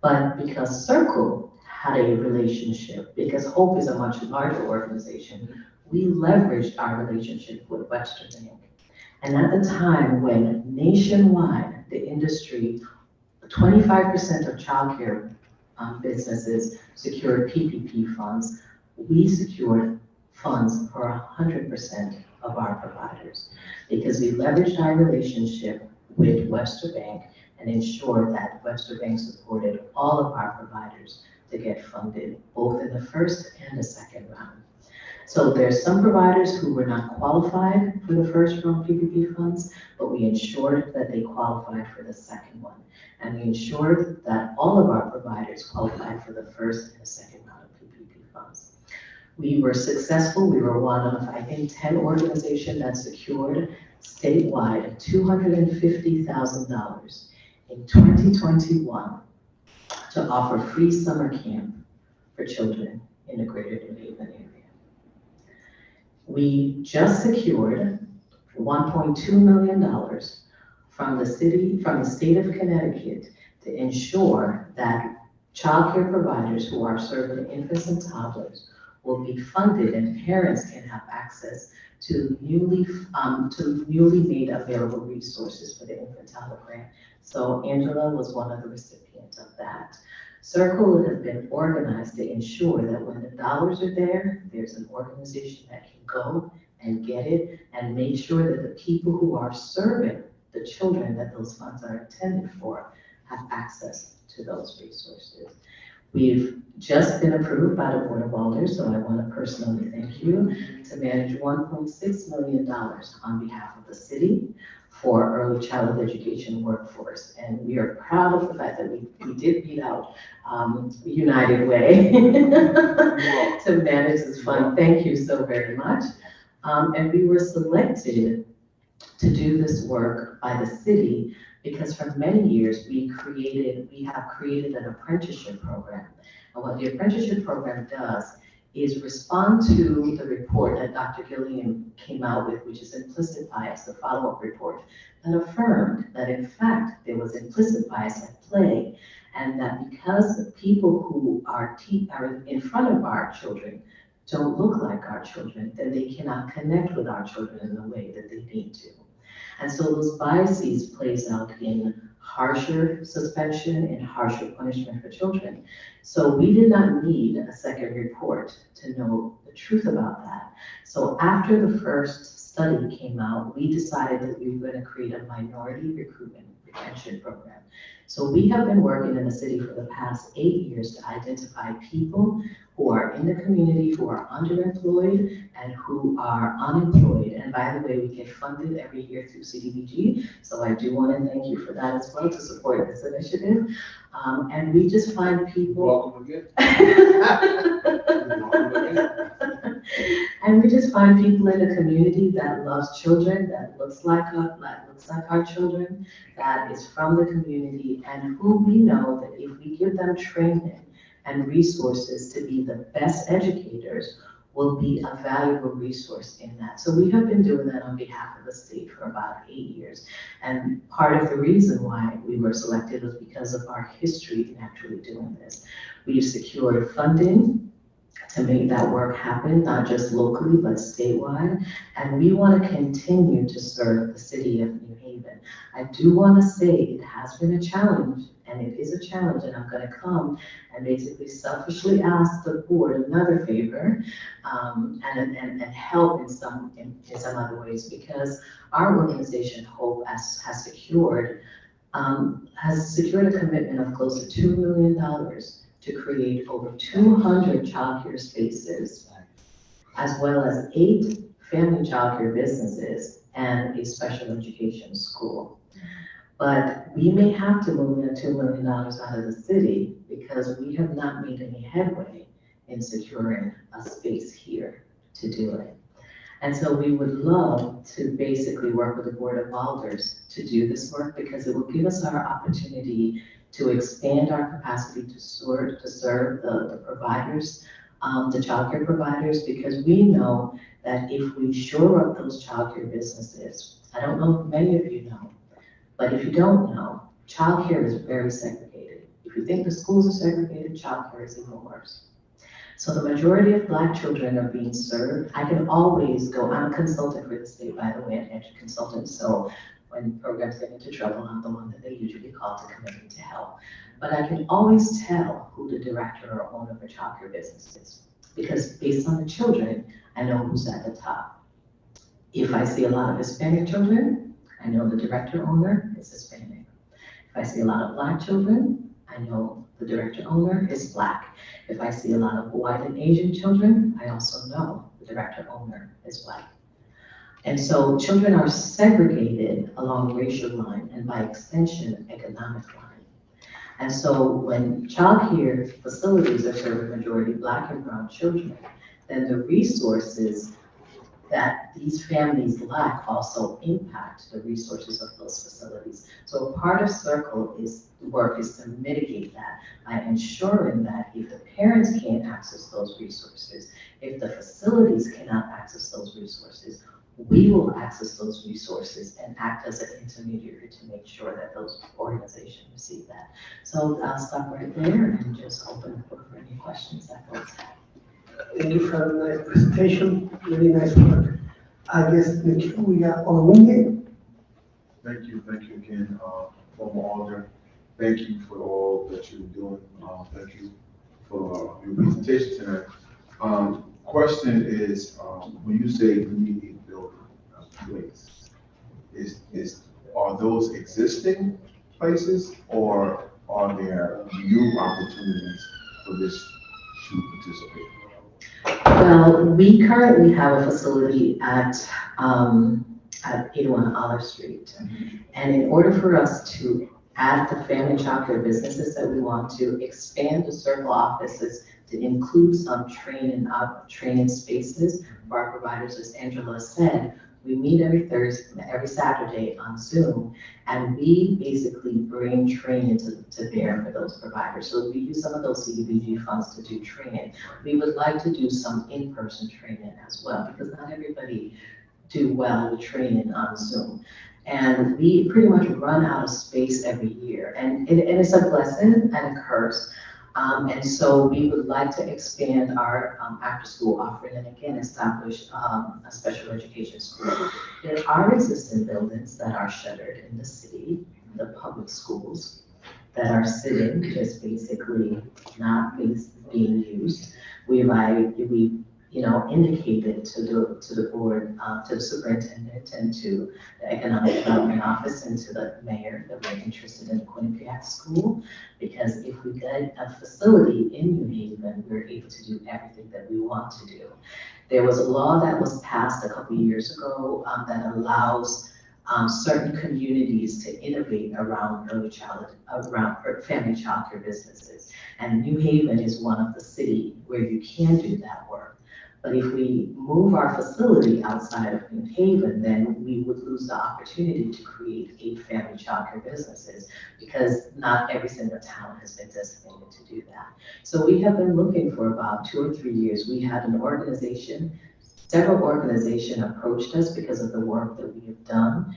But because Circle had a relationship, because Hope is a much larger organization, we leveraged our relationship with Webster Bank. And at the time when nationwide, the industry, 25% of childcare businesses secured PPP funds, we secured funds for 100% of our providers because we leveraged our relationship with Webster Bank and ensured that Webster Bank supported all of our providers to get funded, both in the first and the second round. So there's some providers who were not qualified for the first round PPP funds, but we ensured that they qualified for the second one. And we ensured that all of our providers qualified for the first and the second round of PPP funds. We were successful. We were one of, I think, 10 organizations that secured statewide $250,000 in 2021 to offer free summer camp for children in the greater New Haven area. We just secured $1.2 million from the state of Connecticut to ensure that childcare providers who are serving infants and toddlers will be funded and parents can have access to newly made available resources for the infant toddler grant. So Angela was one of the recipients of that. Circle has been organized to ensure that when the dollars are there, there's an organization that can go and get it and make sure that the people who are serving the children that those funds are intended for have access to those resources. We've just been approved by the Board of Alders, so I want to personally thank you to manage $1.6 million on behalf of the city for early childhood education workforce. And we are proud of the fact that we did beat out United Way to manage this fund. Thank you so very much. And we were selected to do this work by the city because for many years we have created an apprenticeship program. And what the apprenticeship program does is respond to the report that Dr. Gilliam came out with, which is implicit bias, the follow-up report, that affirmed that in fact there was implicit bias at play, and that because the people who are in front of our children don't look like our children, then they cannot connect with our children in the way that they need to. And so those biases plays out in harsher suspension and harsher punishment for children. So we did not need a second report to know the truth about that. So after the first study came out, we decided that we were going to create a minority recruitment retention program. So we have been working in the city for the past 8 years to identify people who are in the community, who are underemployed and who are unemployed. And by the way, we get funded every year through CDBG. So I do want to thank you for that as well, to support this initiative. And we just find people. Welcome again. And we just find people in the community that loves children, that looks like our children, that is from the community, and who we know that if we give them training and resources to be the best educators, will be a valuable resource in that. So we have been doing that on behalf of the state for about 8 years. And part of the reason why we were selected was because of our history in actually doing this. We've secured funding to make that work happen, not just locally, but statewide. And we want to continue to serve the city of New Haven. I do want to say it has been a challenge, and it is a challenge, and I'm going to come and basically selfishly ask the board another favor and help in some other ways, because our organization, Hope, has secured a commitment of close to $2 million to create over 200 childcare spaces, as well as 8 family childcare businesses and a special education school. But we may have to move that $2 million out of the city because we have not made any headway in securing a space here to do it. And so we would love to basically work with the Board of Alders to do this work, because it will give us our opportunity to expand our capacity to serve the providers, the childcare providers, because we know that if we shore up those childcare businesses, I don't know if many of you know, but if you don't know, childcare is very segregated. If you think the schools are segregated, childcare is even worse. So the majority of Black children are being served. I can always go, I'm a consultant for the state, by the way, an education consultant. So when programs get into trouble, I'm the one that they usually call to come in to help. But I can always tell who the director or owner of a childcare business is, because based on the children, I know who's at the top. If I see a lot of Hispanic children, I know the director owner is Hispanic. If I see a lot of Black children, I know the director owner is Black. If I see a lot of white and Asian children, I also know the director owner is white. And so children are segregated along racial line and by extension, economic line. And so when childcare facilities are serving majority Black and brown children, then the resources that these families lack also impact the resources of those facilities. So a part of Circle work is to mitigate that by ensuring that if the parents can't access those resources, if the facilities cannot access those resources, we will access those resources and act as an intermediary to make sure that those organizations receive that. So I'll stop right there and just open the floor for any questions that folks have. Thank you for the nice presentation, really nice work. I guess the queue we got on Wingate. Thank you again, former Alder. Thank you for all that you're doing. Thank you for your presentation tonight. Question is, when you say we need a building, a place, are those existing places or are there new opportunities for this to participate? Well, we currently have a facility at 81 Olive Street. And in order for us to add the family childcare businesses that we want to expand the circle offices to include some training spaces for our providers, as Angela said, we meet every Saturday on Zoom, and we basically bring training to bear for those providers. So we use some of those CDBG funds to do training. We would like to do some in-person training as well, because not everybody do well with training on Zoom. And we pretty much run out of space every year, and it's a blessing and a curse. And so we would like to expand our after-school offering and again establish a special education school. There are existing buildings that are shuttered in the city, the public schools, that are sitting just basically not being used. We indicated to the board, to the superintendent and to the economic development office and to the mayor that we're interested in Quinnipiac School, because if we get a facility in New Haven, we're able to do everything that we want to do. There was a law that was passed a couple of years ago that allows certain communities to innovate around family childcare businesses. And New Haven is one of the cities where you can do that work. But if we move our facility outside of New Haven, then we would lose the opportunity to create 8 family childcare businesses, because not every single town has been designated to do that. So we have been looking for about 2 or 3 years. We had an organization, several organizations approached us because of the work that we have done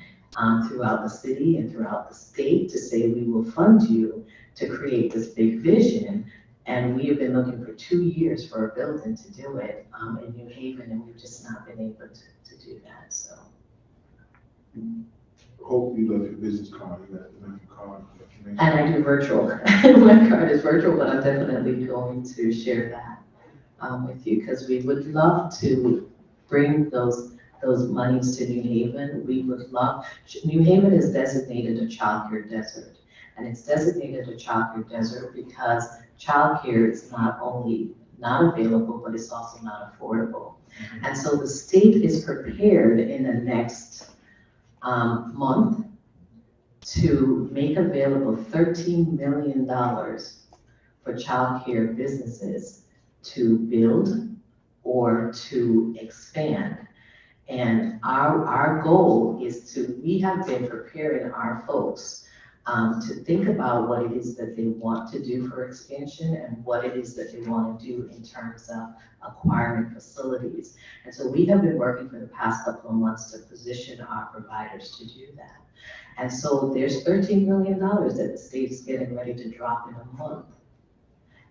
throughout the city and throughout the state to say, we will fund you to create this big vision. And we have been looking for 2 years for a building to do it in New Haven, and we've just not been able to do that, so. Hope you left your business card, you left your card. And I do virtual. My card is virtual, but I'm definitely going to share that with you, because we would love to bring those monies to New Haven. We would love, New Haven is designated a childcare desert. And it's designated a childcare desert because childcare is not only not available, but it's also not affordable. And so the state is prepared in the next month to make available $13 million for childcare businesses to build or to expand. And our goal is we have been preparing our folks to think about what it is that they want to do for expansion and what it is that they want to do in terms of acquiring facilities. And so we have been working for the past couple of months to position our providers to do that. And so there's $13 million that the state's getting ready to drop in a month.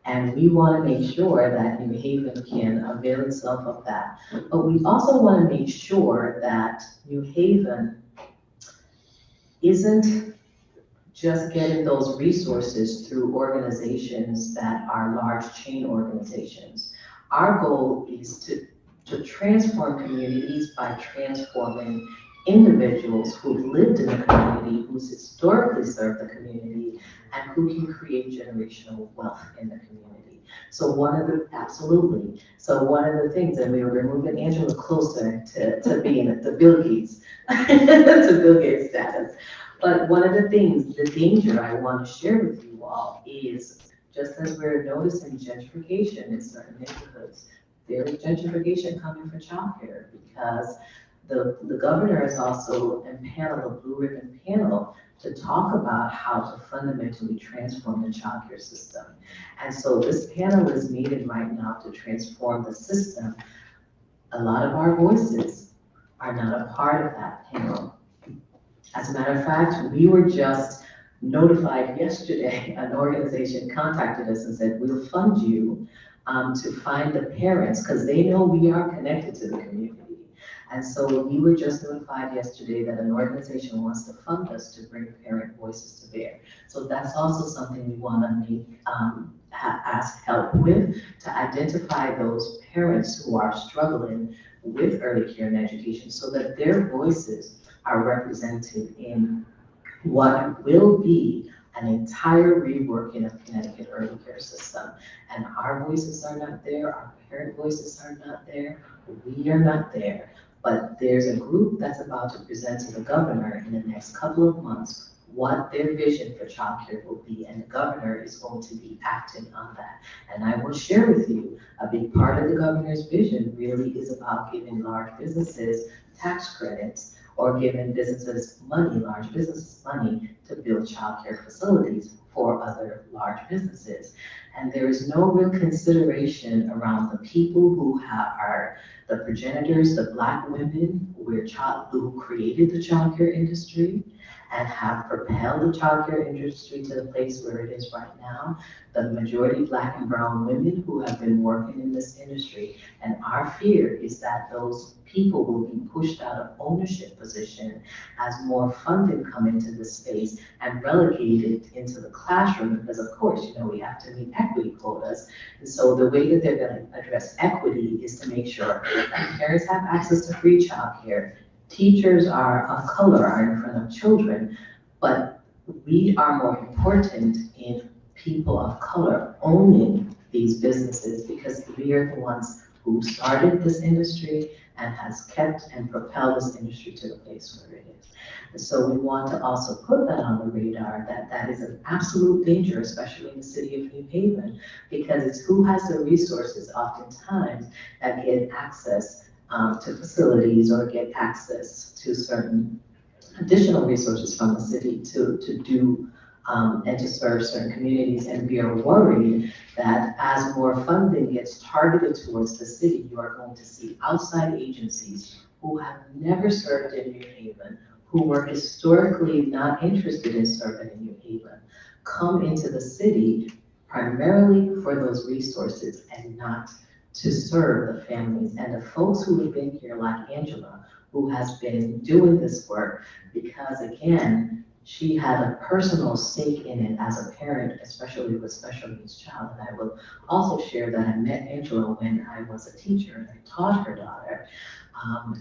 And we want to make sure that New Haven can avail itself of that. But we also want to make sure that New Haven isn't just getting those resources through organizations that are large chain organizations. Our goal is to transform communities by transforming individuals who've lived in the community, who's historically served the community, and who can create generational wealth in the community. So one of the things, and we were moving Angela closer to being at the Bill Gates, to Bill Gates status. But one of the things, the danger I want to share with you all is, just as we're noticing gentrification in certain neighborhoods, there is gentrification coming for childcare, because the governor has also impaneled a blue ribbon panel to talk about how to fundamentally transform the childcare system. And so this panel is needed right now to transform the system. A lot of our voices are not a part of that panel. As a matter of fact, we were just notified yesterday, an organization contacted us and said, we'll fund you to find the parents, because they know we are connected to the community. And so we were just notified yesterday that an organization wants to fund us to bring parent voices to bear. So that's also something we want to make, ask help with, to identify those parents who are struggling with early care and education so that their voices are represented in what will be an entire reworking of Connecticut early care system. And our voices are not there, our parent voices are not there, we are not there. But there's a group that's about to present to the governor in the next couple of months what their vision for childcare will be, and the governor is going to be acting on that. And I will share with you, a big part of the governor's vision really is about giving large businesses tax credits or giving businesses money, large businesses money to build childcare facilities for other large businesses. And there is no real consideration around the people who are the progenitors, the Black women who created the childcare industry and have propelled the childcare industry to the place where it is right now. The majority Black and brown women who have been working in this industry. And our fear is that those people will be pushed out of ownership position as more funding come into this space and relegated into the classroom, because of course, we have to meet equity quotas. And so the way that they're going to address equity is to make sure that parents have access to free childcare, teachers of color are in front of children, but we are more important in people of color owning these businesses, because we are the ones who started this industry and has kept and propelled this industry to the place where it is. And so we want to also put that on the radar, that is an absolute danger, especially in the city of New Haven, because it's who has the resources oftentimes that get access to facilities or get access to certain additional resources from the city to do and to serve certain communities. And we are worried that as more funding gets targeted towards the city, you are going to see outside agencies who have never served in New Haven, who were historically not interested in serving in New Haven, come into the city primarily for those resources and not to serve the families and the folks who have been here, like Angela, who has been doing this work because, again, she had a personal stake in it as a parent, especially with special needs child. And I will also share that I met Angela when I was a teacher and I taught her daughter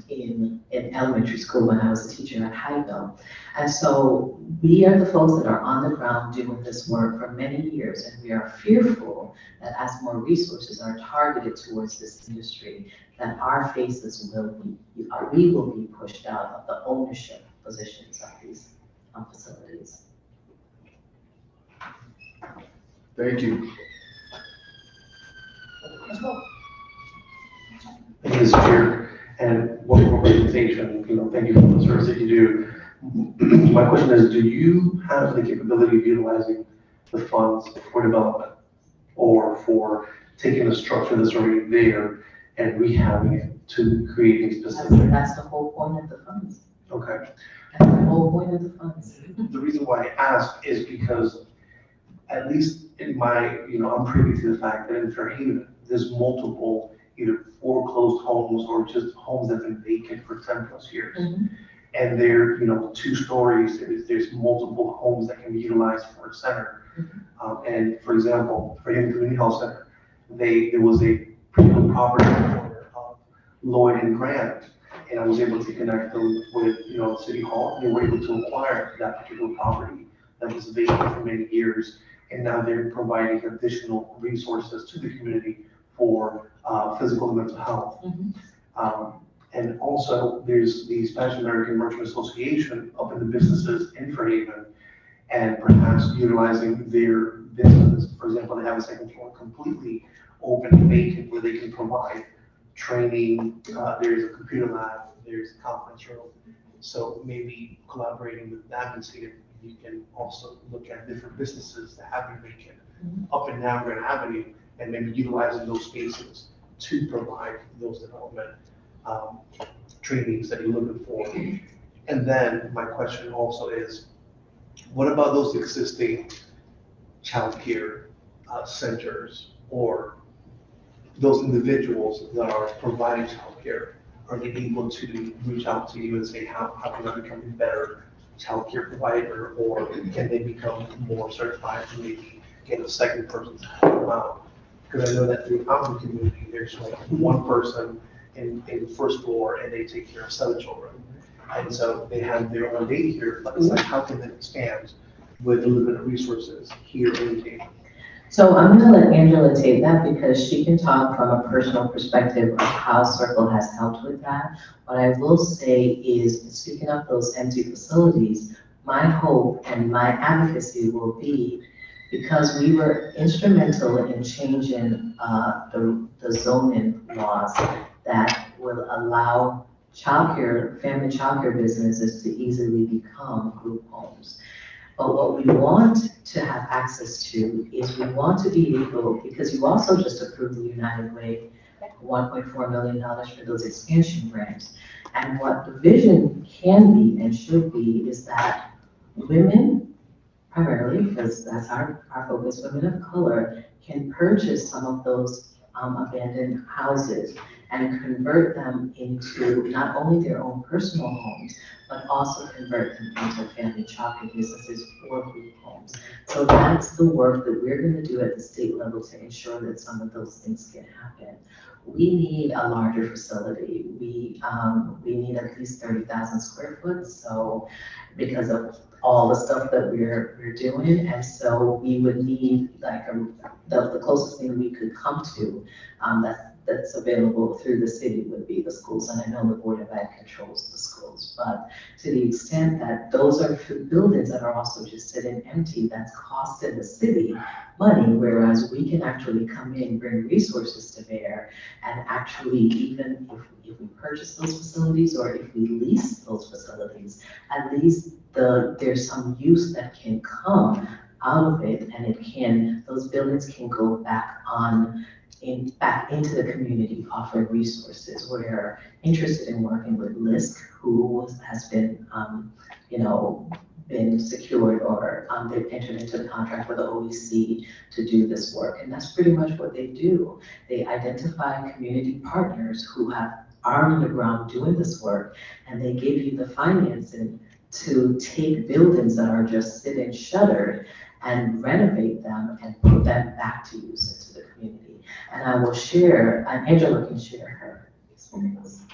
in elementary school when I was a teacher at Highville. And so we are the folks that are on the ground doing this work for many years, and we are fearful that as more resources are targeted towards this industry, that our faces we will be pushed out of the ownership positions of these facilities. Thank you. Thank you, Mr. Chair, and wonderful presentation. Thank you for the service that you do. My question is, do you have the capability of utilizing the funds for development or for taking a structure that's already there and rehabbing it to create a specific? That's the whole point of the funds. Okay. That's the whole point of the funds. The reason why I ask is because, at least in my, I'm privy to the fact that in Fairhaven, there's multiple either foreclosed homes or just homes that have been vacant for 10 plus years. Mm-hmm. And they're, 2 stories, there's multiple homes that can be utilized for a center. Mm-hmm. And for example, Fairhaven Community Health Center, there was a particular property of Lloyd and Grant, and I was able to connect them with, City Hall. They were able to acquire that particular property that was vacant for many years. And now they're providing additional resources to the community for physical and mental health. Mm-hmm. And also there's the Spanish American Merchant Association up in the businesses in Fairhaven, and perhaps utilizing their business. For example, they have a second floor completely open and vacant where they can provide training. There's a computer lab, there's a conference room. So maybe collaborating with that and see if you can also look at different businesses that have been vacant up and down Grand Avenue, and maybe utilizing those spaces to provide those development trainings that you're looking for? And then my question also is, what about those existing childcare centers or those individuals that are providing childcare? Are they able to reach out to you and say, how can I become a better childcare provider? Or can they become more certified to maybe get a second person to help them out? Because I know that throughout the community, there's like one person in the first floor and they take care of 7 children. And so they have their own daycare, but it's like, how can they expand with the limited resources here in the table? So I'm gonna let Angela take that because she can talk from a personal perspective of how Circle has helped with that. What I will say is, speaking of those empty facilities, my hope and my advocacy will be, because we were instrumental in changing the zoning laws that will allow family childcare businesses to easily become group homes. But what we want to have access to is we want to be able, because you also just approved the United Way $1.4 million for those expansion grants. And what the vision can be and should be is that women, primarily, because that's our focus, women of color, can purchase some of those abandoned houses and convert them into not only their own personal homes, but also convert them into family childcare businesses or group homes. So that's the work that we're gonna do at the state level to ensure that some of those things can happen. We need a larger facility. We need at least 30,000 square foot, so because of all the stuff that we're doing, and so we would need like the closest thing we could come to that's available through the city would be the schools, and I know the Board of Ed controls the schools, but to the extent that those are buildings that are also just sitting empty, that's costing the city money, whereas we can actually come in, bring resources to bear, and actually, even if we purchase those facilities or if we lease those facilities, at least there's some use that can come out of it, and those buildings can go back back into the community, offering resources. We're interested in working with LISC, who has been, been secured, or they've entered into the contract with the OEC to do this work. And that's pretty much what they do. They identify community partners who are on the ground doing this work, and they give you the financing to take buildings that are just sitting shuttered and renovate them and put them back to use into the community. And I will share, and Angela can share her experience.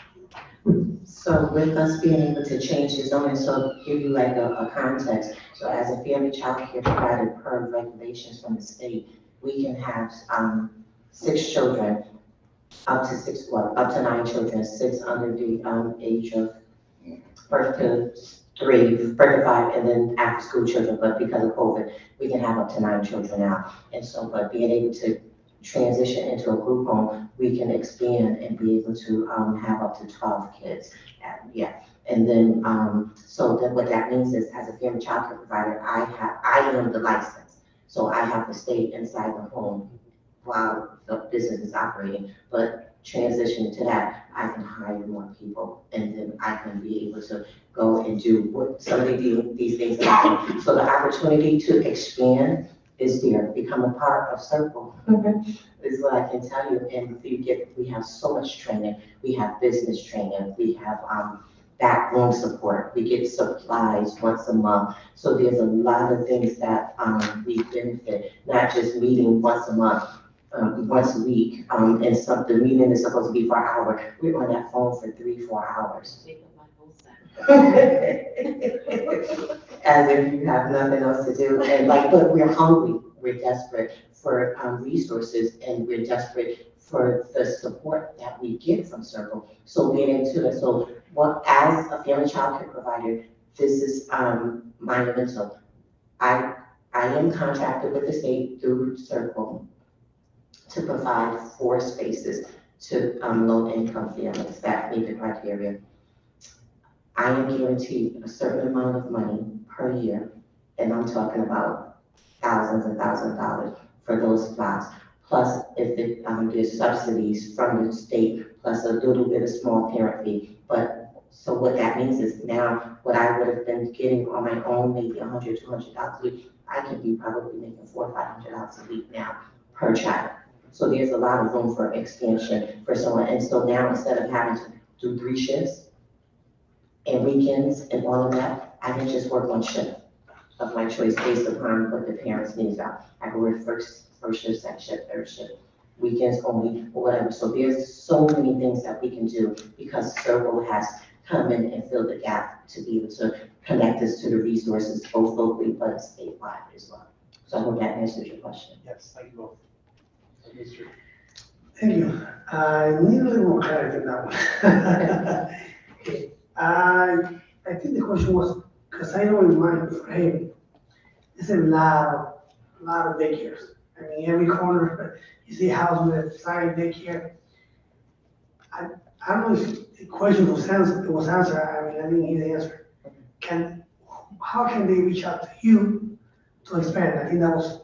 So with us being able to change the zoning, so give you like a context. So as a family child care provider per regulations from the state, we can have 6 children, up to 9 children, 6 under the age of birth to 3, birth to 5, and then after school children. But because of COVID, we can have up to 9 children now. And so, but being able to transition into a group home, we can expand and be able to have up to 12 kids. And then, so then what that means is, as a family child care provider, I am the license. So I have to stay inside the home while the business is operating. But transition to that, I can hire more people, and then I can be able to go and do what some of these things. So the opportunity to expand is there, become a part of Circle, is what I can tell you. And we have so much training. We have business training. We have backroom support. We get supplies once a month. So there's a lot of things that we benefit, not just meeting once a month, once a week. And the meeting is supposed to be for an hour. We're on that phone for 3-4 hours. As if you have nothing else to do. And but we're hungry. We're desperate for resources, and we're desperate for the support that we get from Circle. So being into it, as a family child care provider, this is monumental. I am contracted with the state through Circle to provide 4 spaces to low-income families that meet the criteria. I am guaranteed a certain amount of money per year, and I'm talking about thousands and thousands of dollars for those plots. Plus, if there's subsidies from the state plus a little bit of small parent fee. But, so what that means is now, what I would have been getting on my own, maybe $100, $200 a week, I could be probably making $400 or $500 a week now per child. So there's a lot of room for expansion for someone. And so now, instead of having to do 3 shifts and weekends and all of that, I can just work one shift of my choice based upon what the parents' needs are. I can work first shift, second shift, third shift, weekends only, or whatever. So there's so many things that we can do because Circle has come in and filled the gap to be able to connect us to the resources, both locally but statewide as well. So I hope that answers your question. Yes, thank you both. Mr. Thank you. I need a little more clarity on that one. Okay. I think the question was, because I know in mind for him, there's a lot of daycares. I mean, every corner, you see a house with a sign daycare. I don't know if the question was answered, I mean, I didn't hear the answer. How can they reach out to you to expand? I think that was,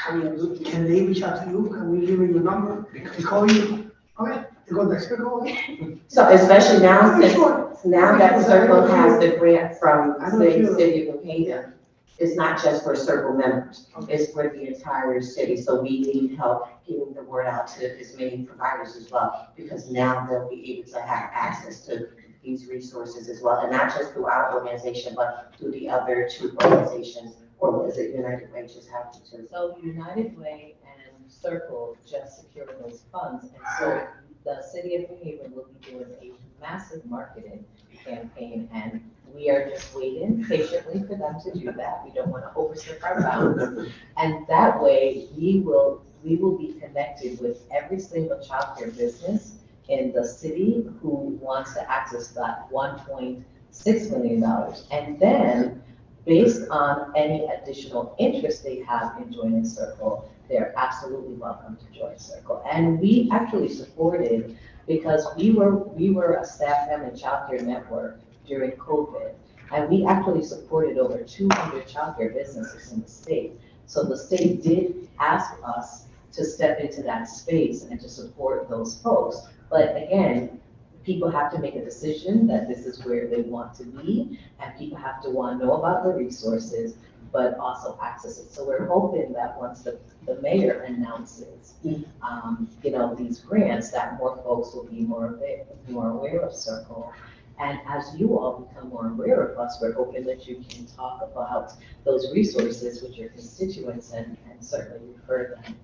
I mean, can they reach out to you? Can we give you your number? They call you? Okay, they go next week. So especially now, Sure. now that Circle has the grant from I the don't feel- city of New Haven, it's not just for Circle members, it's for the entire city. So we need help getting the word out to as many providers as well, because now they'll be able to have access to these resources as well, and not just through our organization, but through the other 2 organizations, or was it United Way just happened to? So United Way and Circle just secured those funds, and so the city of New Haven will be doing a massive marketing campaign, and we are just waiting patiently for them to do that. We don't want to overstep our bounds. And that way, we will be connected with every single childcare business in the city who wants to access that $1.6 million. And then, based on any additional interest they have in joining Circle, they're absolutely welcome to join Circle. And we actually supported, because we were a staff family childcare network during COVID, and we actually supported over 200 childcare businesses in the state. So the state did ask us to step into that space and to support those folks. But again, people have to make a decision that this is where they want to be, and people have to want to know about the resources, but also access it. So we're hoping that once the mayor announces, these grants, that more folks will be more aware of Circle. And as you all become more aware of us, we're hoping that you can talk about those resources with your constituents and certainly refer them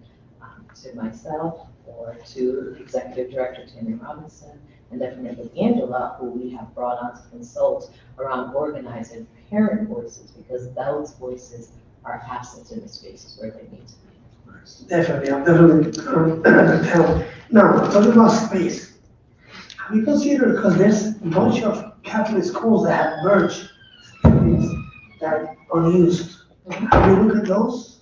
to myself or to Executive Director Tammy Robinson, and definitely Angela, who we have brought on to consult around organizing parent voices, because those voices are absent in the spaces where they need to be. Definitely, I'm definitely tell. Now, talking about space, have you considered, because there's a bunch of Catholic schools that have merged that are unused. Have you looked at those?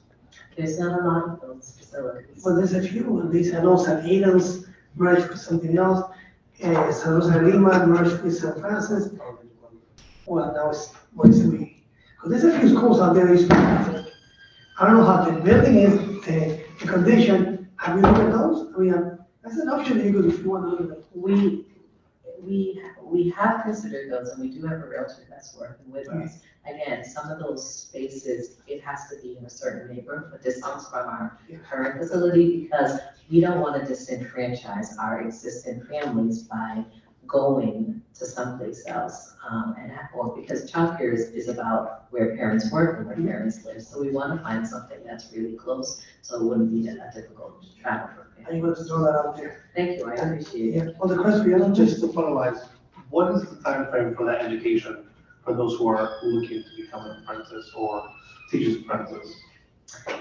There's not a lot of those facilities. Well, there's a few, at least I know St. Aidan's merged with something else, San Jose Lima merged with St. Francis. Well, now it's we. Because there's a few schools out there. I don't know how the building is, the condition. Have you looked at those? I mean, that's an option you could if you want to look at it. We have considered those, and we do have a realtor that's working with us. Again, some of those spaces, it has to be in a certain neighborhood, but this comes from our current facility, because we don't want to disenfranchise our existing families by going to someplace else. Or because childcare is about where parents work and where parents live. So we want to find something that's really close, so it wouldn't be that difficult to travel for I'm parents. going to throw that out there. Thank you, I appreciate it. Yeah, well, the question, Just to finalize, what is the time frame for that education for those who are looking to become an apprentice or teacher's apprentice?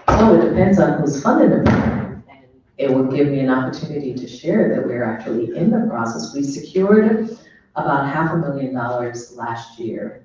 So it depends on who's funding the program, and it will give me an opportunity to share that we're actually in the process. We secured about $500,000 last year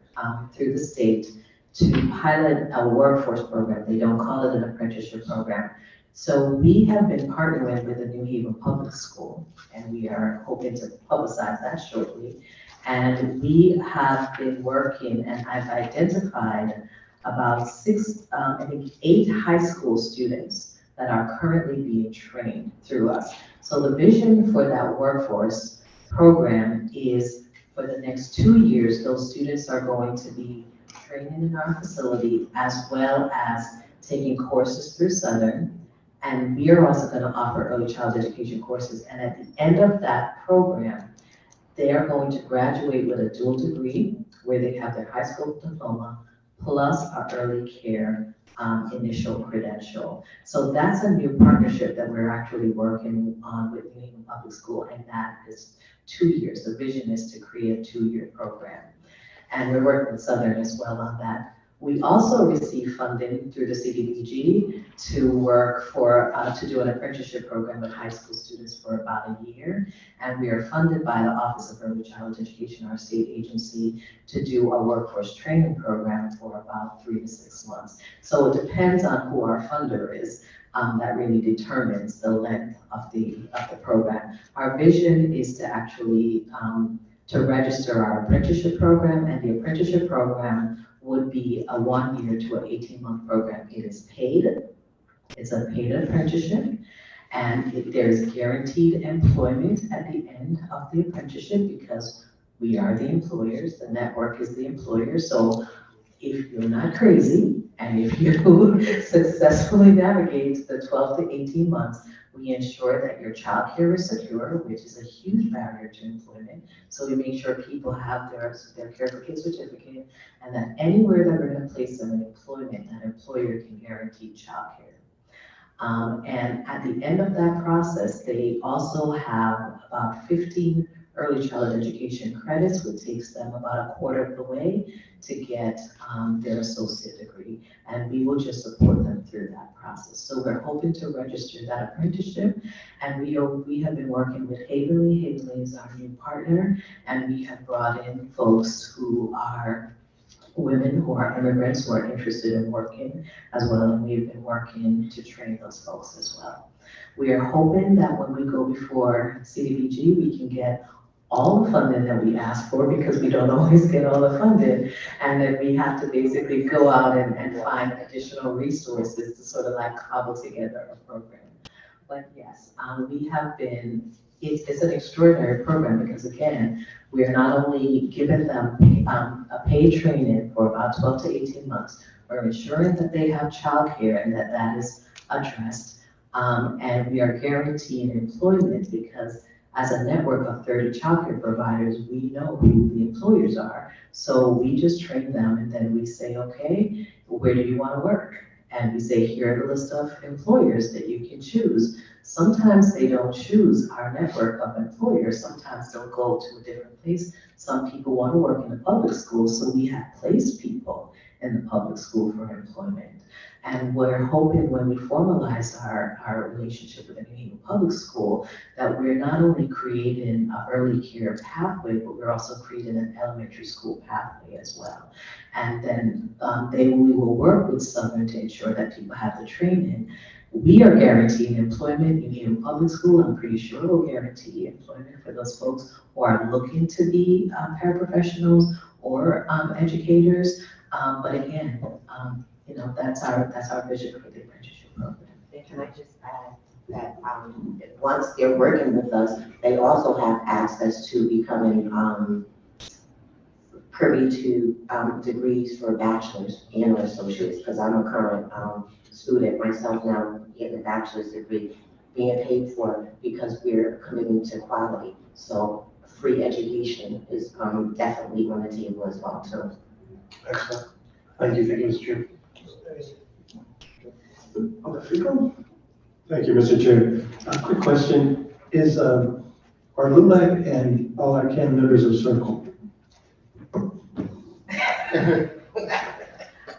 through the state to pilot a workforce program. They don't call it an apprenticeship program. So we have been partnering with the New Haven Public School, and we are hoping to publicize that shortly. And we have been working, and I've identified about 8 high school students that are currently being trained through us. So the vision for that workforce program is for the next 2 years, those students are going to be training in our facility as well as taking courses through Southern. And we are also going to offer early child education courses. And at the end of that program, they are going to graduate with a dual degree where they have their high school diploma plus our early care initial credential. So that's a new partnership that we're actually working on with New England Public School, and that is 2 years. The vision is to create a 2-year program. And we're working with Southern as well on that. We also receive funding through the CDBG to work for, to do an apprenticeship program with high school students for about a year. And we are funded by the Office of Early Childhood Education, our state agency, to do a workforce training program for about 3 to 6 months. So it depends on who our funder is. That really determines the length of the program. Our vision is to actually to register our apprenticeship program, and the apprenticeship program would be a 1 year to an 18-month program. It is paid. It's a paid apprenticeship, and there's guaranteed employment at the end of the apprenticeship because we are the employers. The network is the employer. So if you're not crazy and if you successfully navigate the 12 to 18 months, we ensure that your child care is secure, which is a huge barrier to employment. So we make sure people have their care for kids certificate, and that anywhere that we're going to place them in employment, that employer can guarantee child care. And at the end of that process, they also have about 15 early childhood education credits, which takes them about a quarter of the way to get their associate degree. And we will just support them through that process. So we're hoping to register that apprenticeship. And we have been working with Haverly. Haverly is our new partner. And we have brought in folks who are women who are immigrants who are interested in working as well. And we've been working to train those folks as well. We are hoping that when we go before CDBG, we can get all the funding that we ask for, because we don't always get all the funding, and then we have to basically go out and find additional resources to sort of like cobble together a program. But yes, we have been, it's an extraordinary program because again, we are not only giving them a paid training for about 12 to 18 months, we're ensuring that they have childcare and that is addressed. And we are guaranteeing employment because as a network of 30 childcare providers, we know who the employers are. So we just train them and then we say, okay, where do you want to work? And we say, here are the list of employers that you can choose. Sometimes they don't choose our network of employers. Sometimes they'll go to a different place. Some people want to work in a public school, so we have placed people in the public school for employment. And we're hoping when we formalize our relationship with the New England Public School, that we're not only creating an early care pathway, but we're also creating an elementary school pathway as well. And then we will work with Southern to ensure that people have the training. We are guaranteeing employment. New England Public School, I'm pretty sure, will guarantee employment for those folks who are looking to be paraprofessionals or educators. But again, you know, that's our vision for the apprenticeship program. And can I just add that once they're working with us, they also have access to becoming privy to degrees for bachelor's and or associates, because I'm a current student myself now, getting a bachelor's degree, being paid for because we're committing to quality. So free education is definitely on the table as well too. Excellent. Thank you, Mr. Chair. Thank you, Mr. Chair. A quick question is, are LULAC and all our CAN members of Circle?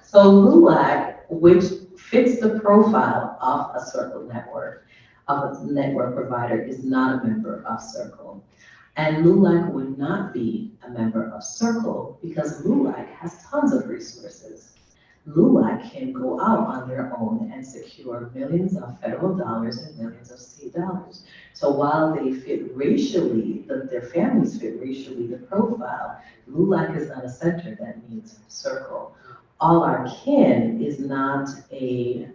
So LULAC, which fits the profile of a Circle network, of a network provider, is not a member of Circle. And LULAC would not be a member of Circle because LULAC has tons of resources. LULAC can go out on their own and secure millions of federal dollars and millions of state dollars. So while they fit racially, their families fit racially the profile, LULAC is not a center that needs Circle. All Our Kin is not a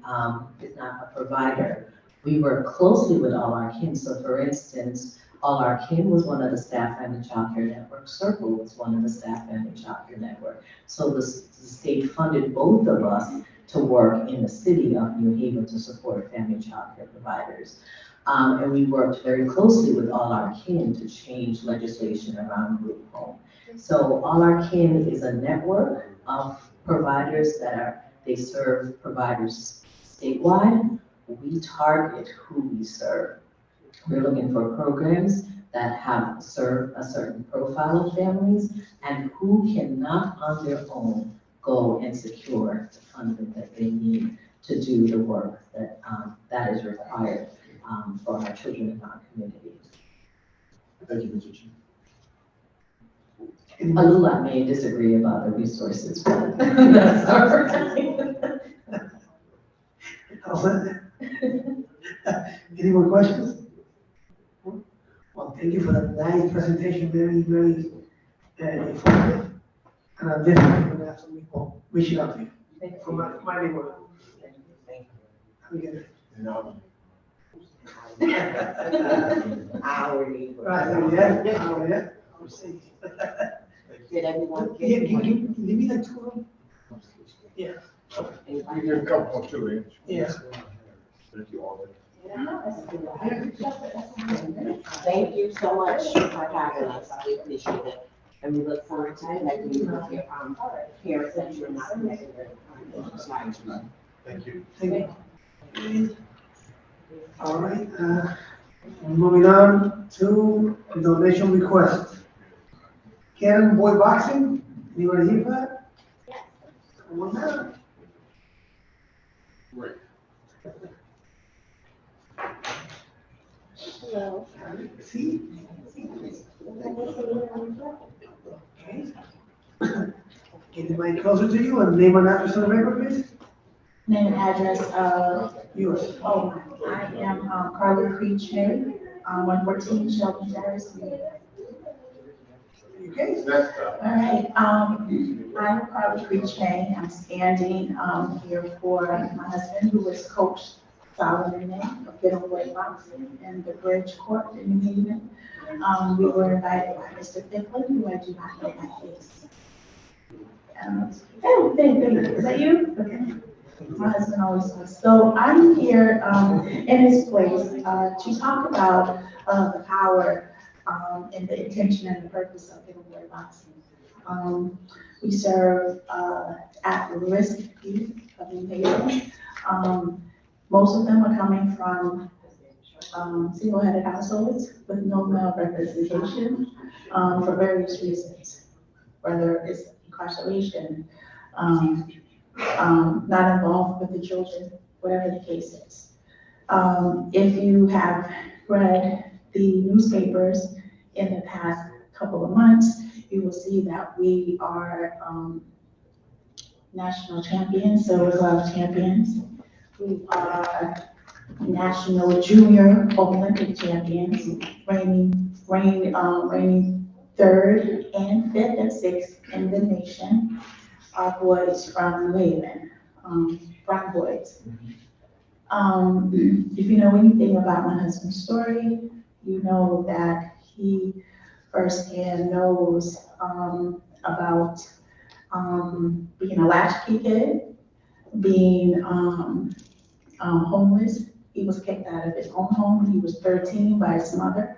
provider. We work closely with All Our Kin. So for instance, All Our Kin was one of the staff family child care network. Circle was one of the staff family child care network. So the state funded both of us to work in the city of New Haven to support family child care providers. And we worked very closely with All Our Kin to change legislation around group home. So All Our Kin is a network of providers they serve providers statewide. We target who we serve. We're looking for programs that serve a certain profile of families and who cannot on their own go and secure the funding that they need to do the work that is required for our children in our community. Thank you, Mr. Chief. Alula may disagree about the resources, but that's all right. Any more questions? Well, thank you for that nice presentation, very, very informative. And I'm definitely going to have some people reaching out to you from my neighborhood. Have a good day. Our neighborhood. Right, yeah. I'll see. Did everyone Yeah, get give me like 2 of them. Yeah. You get a couple too, Rich. Yeah. Thank you all. Thank you so much for having us. We appreciate it. And we look forward to connecting you with your parents that you're not connected with. Thank you. Thank you. All right, moving on to donation request. Cannon Boy Boxing, anybody here for that? Yes. Come on down. Great. Hello. See? Okay. Get the mic closer to you and name and address on the record, please. Name and address, Yours. I am Carla Creechay, 114 Shelby Terrace. Okay. All right, I'm Carla Creechay. I'm standing here for my husband, who was Coach Solomon of Middleweight Boxing in the Bridge Court in New Haven. We were invited by Mr. Ficklin, who I do not know my face. Thank you. Is that you? Okay. My husband always says. So I'm here in his place to talk about the power and the intention and the purpose of Middleweight Boxing. We serve at-risk youth of New Haven. Most of them are coming from single-headed households with no male representation for various reasons, whether it's incarceration, not involved with the children, whatever the case is. If you have read the newspapers in the past couple of months, you will see that we are national champions, Silver Glove champions. We are national junior Olympic champions, reigning third and fifth and sixth in the nation. Our boys from New Haven, brown boys. If you know anything about my husband's story, you know that he firsthand knows about being a latchkey kid, being homeless. He was kicked out of his own home when he was 13 by his mother.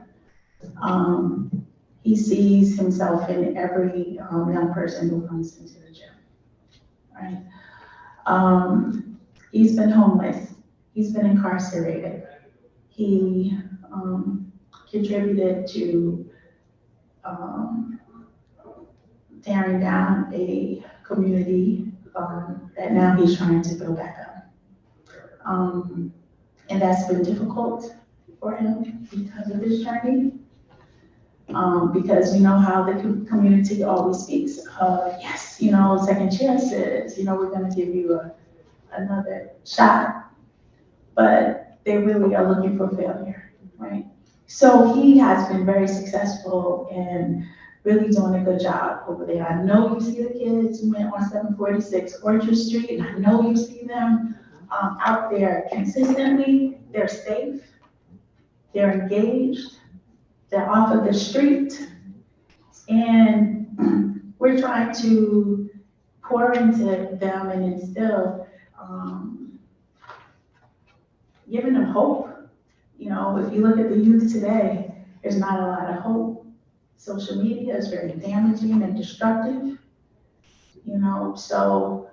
He sees himself in every young person who comes into the gym, right? He's been homeless. He's been incarcerated. He contributed to tearing down a community that now he's trying to build back up. And that's been difficult for him because of his journey. Because you know how the community always speaks of, yes, you know, second chances, you know, we're gonna give you another shot. But they really are looking for failure, right? So he has been very successful in really doing a good job over there. I know you see the kids who went on 746 Orchard Street, and I know you see them out there consistently. They're safe, they're engaged, they're off of the street, and we're trying to pour into them and instill, giving them hope. You know, if you look at the youth today, there's not a lot of hope. Social media is very damaging and destructive, you know, so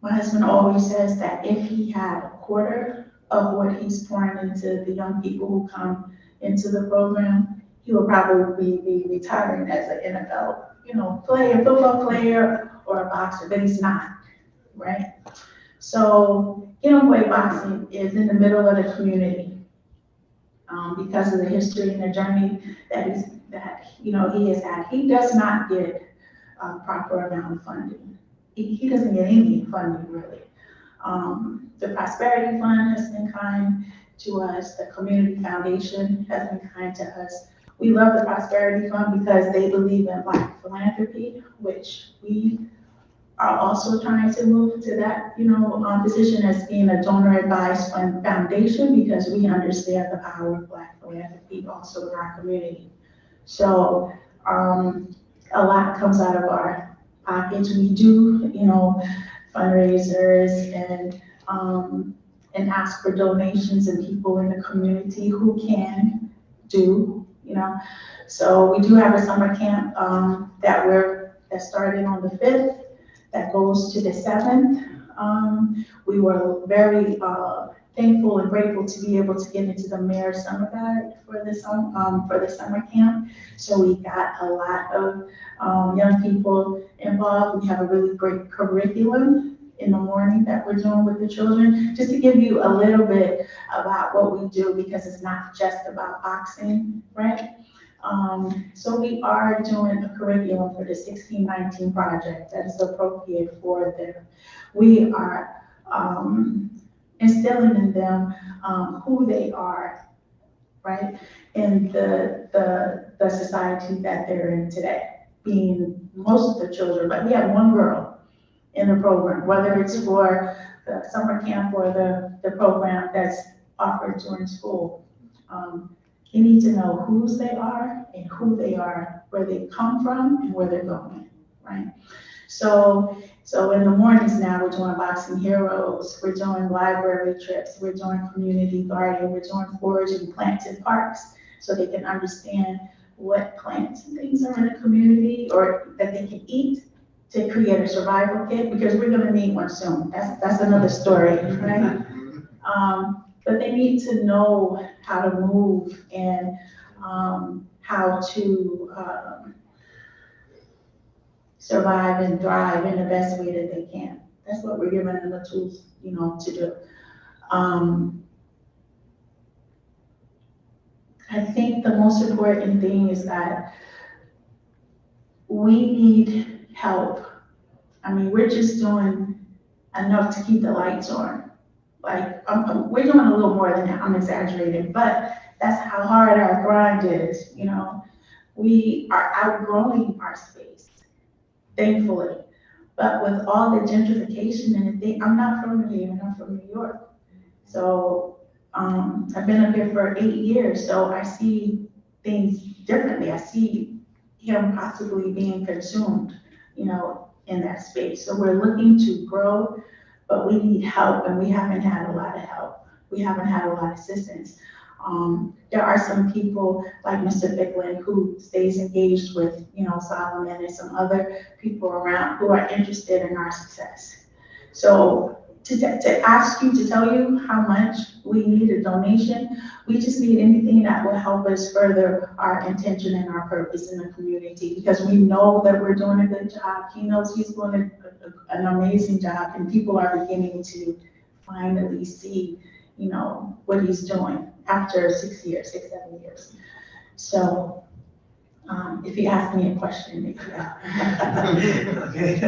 my husband always says that if he had a quarter of what he's pouring into the young people who come into the program, he would probably be retiring as an NFL, you know, football player or a boxer, but he's not, right? So, Boy Boxing is in the middle of the community. Because of the history and the journey that he has had. He does not get proper amount of funding. He doesn't get any funding really. The Prosperity Fund has been kind to us. The Community Foundation has been kind to us. We love the Prosperity Fund because they believe in Black philanthropy, which we are also trying to move to that, position as being a donor advised fund foundation, because we understand the power of Black philanthropy also in our community. So a lot comes out of our pockets. We do, fundraisers and ask for donations and people in the community who can do, So we do have a summer camp that started on the 5th. That goes to the 7th. We were very thankful and grateful to be able to get into the mayor's summer guide for the summer camp. So we got a lot of young people involved. We have a really great curriculum in the morning that we're doing with the children. Just to give you a little bit about what we do, because it's not just about boxing, right? So we are doing a curriculum for the 1619 project that is appropriate for them. We are instilling in them who they are, right? In the society that they're in today, being most of the children, but we have one girl in the program, whether it's for the summer camp or the program that's offered during school. You need to know whose they are and who they are, where they come from and where they're going, right? So in the mornings now, we're doing Boxing Heroes, we're doing library trips, we're doing community garden, we're doing foraging plants in parks, so they can understand what plants and things are in the community or that they can eat to create a survival kit, because we're gonna need one soon. That's another story, right? But they need to know how to move and how to survive and thrive in the best way that they can. That's what we're giving them the tools, to do. I think the most important thing is that we need help. I mean, we're just doing enough to keep the lights on. Like, we're doing a little more than that, I'm exaggerating, but that's how hard our grind is, We are outgrowing our space, thankfully. But with all the gentrification and the thing, I'm not from New Haven, I'm from New York. So I've been up here for 8 years, so I see things differently. I see him possibly being consumed, in that space. So we're looking to grow, but we need help, and we haven't had a lot of help. We haven't had a lot of assistance. There are some people like Mr. Ficklin who stays engaged with, Solomon and some other people around who are interested in our success. So to ask you, to tell you how much we need a donation, we just need anything that will help us further our intention and our purpose in the community, because we know that we're doing a good job. He knows he's doing an amazing job, and people are beginning to finally see, what he's doing after 6 years, 7 years. So if you ask me a question, maybe. Okay,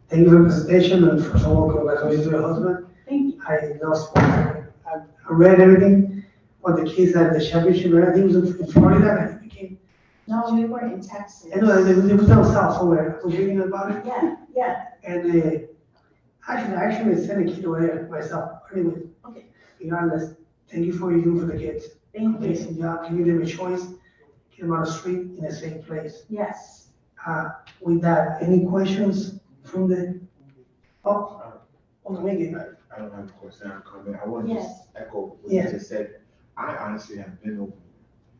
thank you for the presentation, and first of all, congratulations to your husband. Thank you. I read everything on the case at the championship, and I think it was in Florida, and he became No, we were in Texas. I know, they was down south somewhere, I was reading about it. Yeah, yeah. And, actually sent a kid over there myself, anyway. Okay. Regardless, thank you for what you do for the kids. Thank you. Amazing job, giving them a choice, get them out of the street in a safe place. Yes. With that, any questions from the, make it. I don't have a question, I have a comment. I want to just Yes. echo what Yeah. you just said. I honestly have been over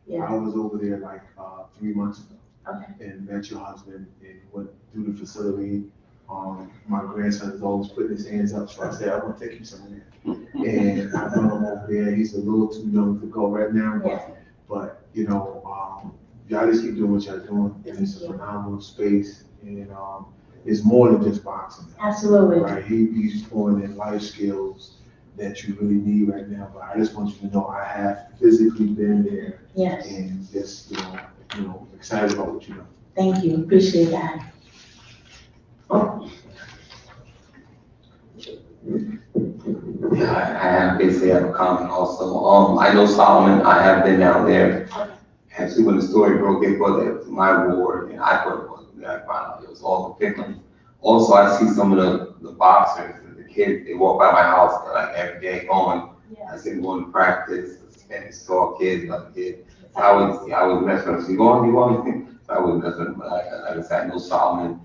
there. Yeah. I was over there like 3 months ago. Okay. And met your husband and went through the facility. My grandson is always putting his hands up, so I said, I want to take him somewhere. And I brought him over there. He's a little too young to go right now, but you know, y'all just keep doing what y'all doing. And it's a phenomenal space, and it's more than just boxing. Absolutely. Right? He's pouring in life skills that you really need right now. But I just want you to know I have physically been there. Yes. And just you know, excited about what you know. Thank you, appreciate that. Yeah, I have basically have a comment also. I know Solomon, I have been down there. Actually, when the story broke, they thought that it was my ward, and I thought it was, I found out it was all the victims. Also, I see some of the boxers, the kids, they walk by my house like every day going. I see them going to practice, and saw kids, like kids. I was messing with them. So you going? So I was messing with them. But like I said, I know Solomon,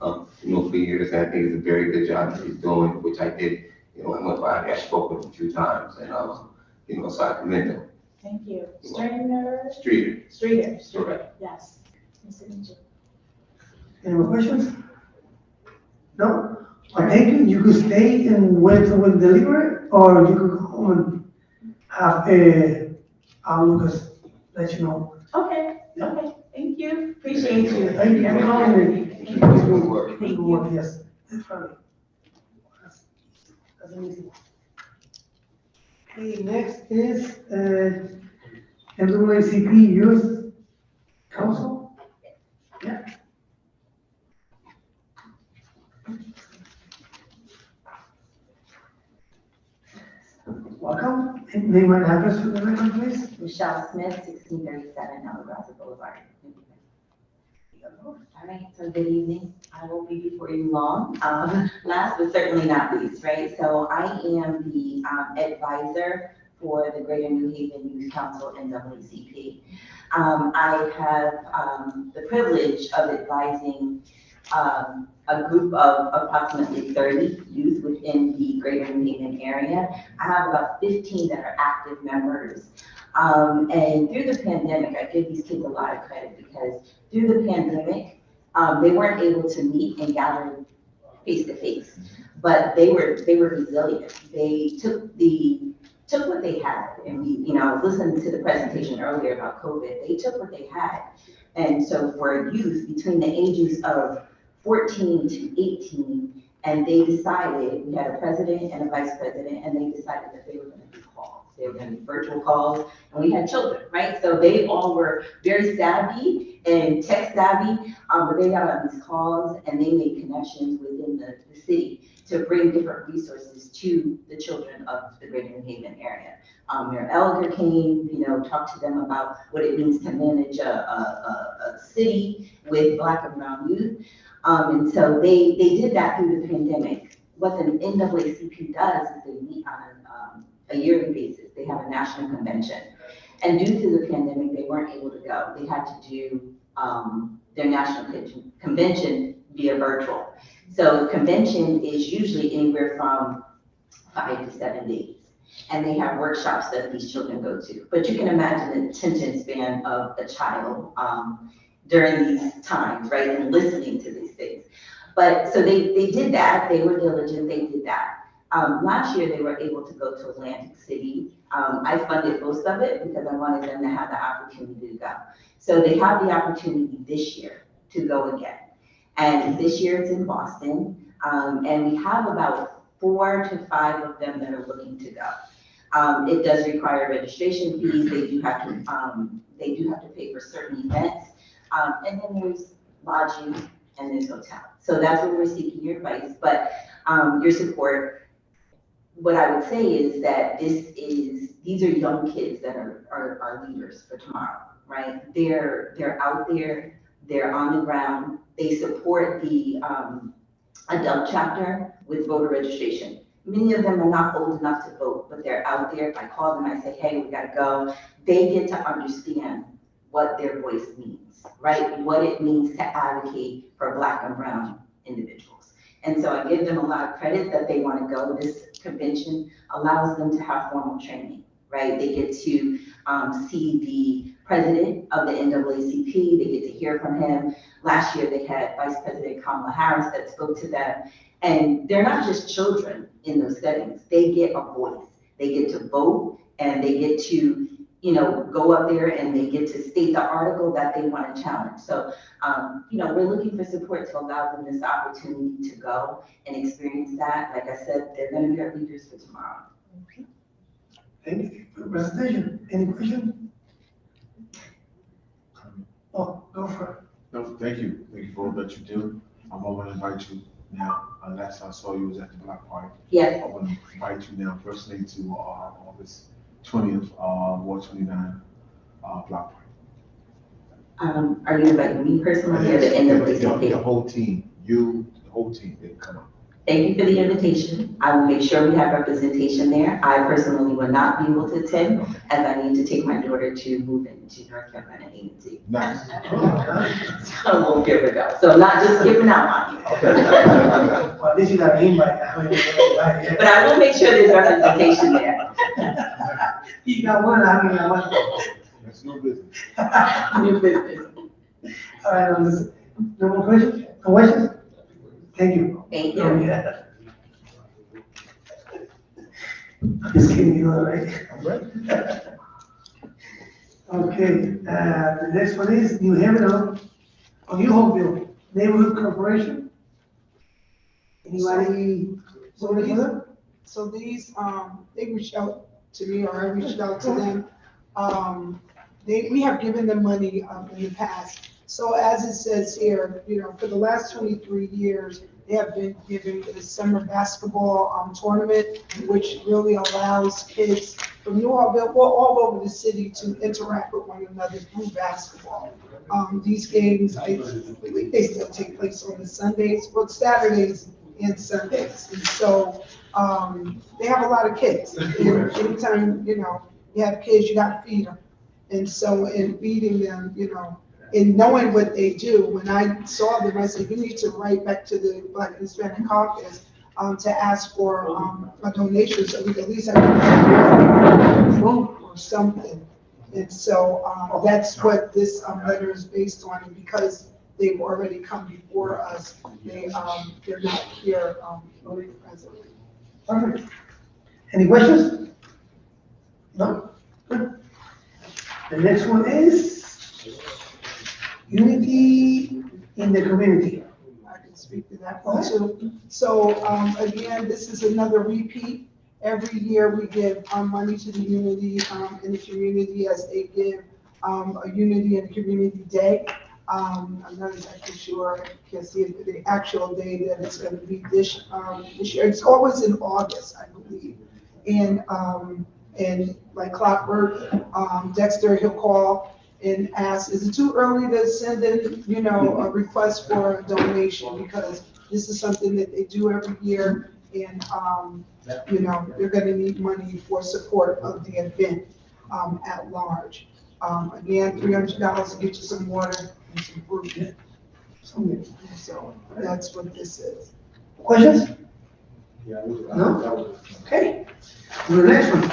you know, for years, and I think it's a very good job that he's doing, which I did. You know, I went by and I spoke with him 2 times, and you know, so I commend him. Thank you. Streeter? Correct. Yes. Nice to meet you. Any more questions? No? Well, thank you. You could stay and wait till we deliver it, or you could go home and have Lucas let you know. Okay, okay, thank you, appreciate you. Thank you for coming. Thank Thank you. you. Good work, yes, definitely. That's amazing. Okay, next is, NAACP Youth Council. Yeah. Welcome. Name and address for the record, please. Michelle Smith, 1637 Allegretti Boulevard. All right, so good evening. I won't be before you long. Last but certainly not least, right? So I am the advisor for the Greater New Haven Youth Council NAACP. I have the privilege of advising a group of approximately 30 youth within the Greater New Haven area. I have about 15 that are active members. And through the pandemic, I give these kids a lot of credit because through the pandemic, they weren't able to meet and gather face to face, but they were resilient. They took what they had, and I was listening to the presentation earlier about COVID. They took what they had, and so for youth between the ages of 14 to 18, and they decided, we had a president and a vice president, and they decided that they were going to do calls. They were going to do virtual calls, and we had children, right? So they all were very savvy and tech savvy, but they got on these calls and they made connections within the city to bring different resources to the children of the Greater New Haven area. Mayor Elger came, talked to them about what it means to manage a city with Black and brown youth. And so they did that through the pandemic. What the NAACP does is they meet on a yearly basis. They have a national convention. And due to the pandemic, they weren't able to go. They had to do their national convention via virtual. So the convention is usually anywhere from 5 to 7 days. And they have workshops that these children go to. But you can imagine the attention span of a child during these times, right? And listening to these things. But so they did that. They were diligent. They did that. Last year, they were able to go to Atlantic City. I funded most of it because I wanted them to have the opportunity to go. So they have the opportunity this year to go again. And this year it's in Boston. And we have about 4 to 5 of them that are looking to go. It does require registration fees. They do have to pay for certain events. And then there's lodging and there's hotel. So that's what we're seeking your advice, but your support. What I would say is that these are young kids that are leaders for tomorrow. right? They're out there, they're on the ground, they support the, adult chapter with voter registration. Many of them are not old enough to vote, but they're out there. If I call them, I say, hey, we gotta go. They get to understand what their voice means, right? What it means to advocate for Black and brown individuals. And so I give them a lot of credit that they want to go. This convention allows them to have formal training, right? They get to see the president of the NAACP, they get to hear from him. Last year, they had Vice President Kamala Harris that spoke to them. And they're not just children in those settings. They get a voice. They get to vote, and they get to, you know, go up there and they get to state the article that they want to challenge. So, you know, we're looking for support to allow them this opportunity to go and experience that. Like I said, they're going to be our leaders for tomorrow. Thank you for the presentation. Any questions? Oh, go for it. No, thank you. Thank you for all that you do. I'm going to invite you now. Last time I saw you was at the block party. Yes. I want to invite you now personally to August 20th, Ward 29 block party. Are you inviting me personally or the NAACP? The whole team. You, the whole team, they come up. Thank you for the invitation. I will make sure we have representation there. I personally will not be able to attend as I need to take my daughter to move into North Carolina A&T. Nice. So I won't give it out. So I'm not just giving out on you. Well, at least you got an invite. But I will make sure there's representation there. You got one, I mean, I want. That's no business. New business. All right, no more questions? No questions? Thank you. Thank you. Oh, yeah. I'm just kidding, you all right? I'm ready. Okay, the next one is New Haven, New Hopeville Neighborhood Corporation. Anybody voted for them? So these, they reached out to me, or I reached out to them. We have given them money, in the past. So as it says here, you know, for the last 23 years, they have been giving the summer basketball, tournament, which really allows kids from New Orleans, well, all over the city to interact with one another through basketball. These games, I believe they still take place on the Sundays, but Saturdays and Sundays. And so, they have a lot of kids. And anytime, you know, you have kids, you gotta feed them. And so in feeding them, you know, and knowing what they do, when I saw them, I said, you need to write back to the Black and Hispanic Caucus to ask for a donation so we can at least have food or something. And so that's what this letter is based on. And because they've already come before us, they're not here voting presently. Perfect. Any questions? No? Good. The next one is unity in the community. I can speak to that one too. So again, this is another repeat. Every year we give money to the unity in the community as they give a unity in the community day. I'm not exactly sure, I can't see the actual day that it's going to be this year. It's always in August, I believe. And like clockwork, Dexter, he'll call and ask, is it too early to send in, you know, a request for a donation? Because this is something that they do every year, and, you know, they're gonna need money for support of the event at large. Again, $300 to get you some water and some fruit. So that's what this is. Questions? No? Okay. The next one,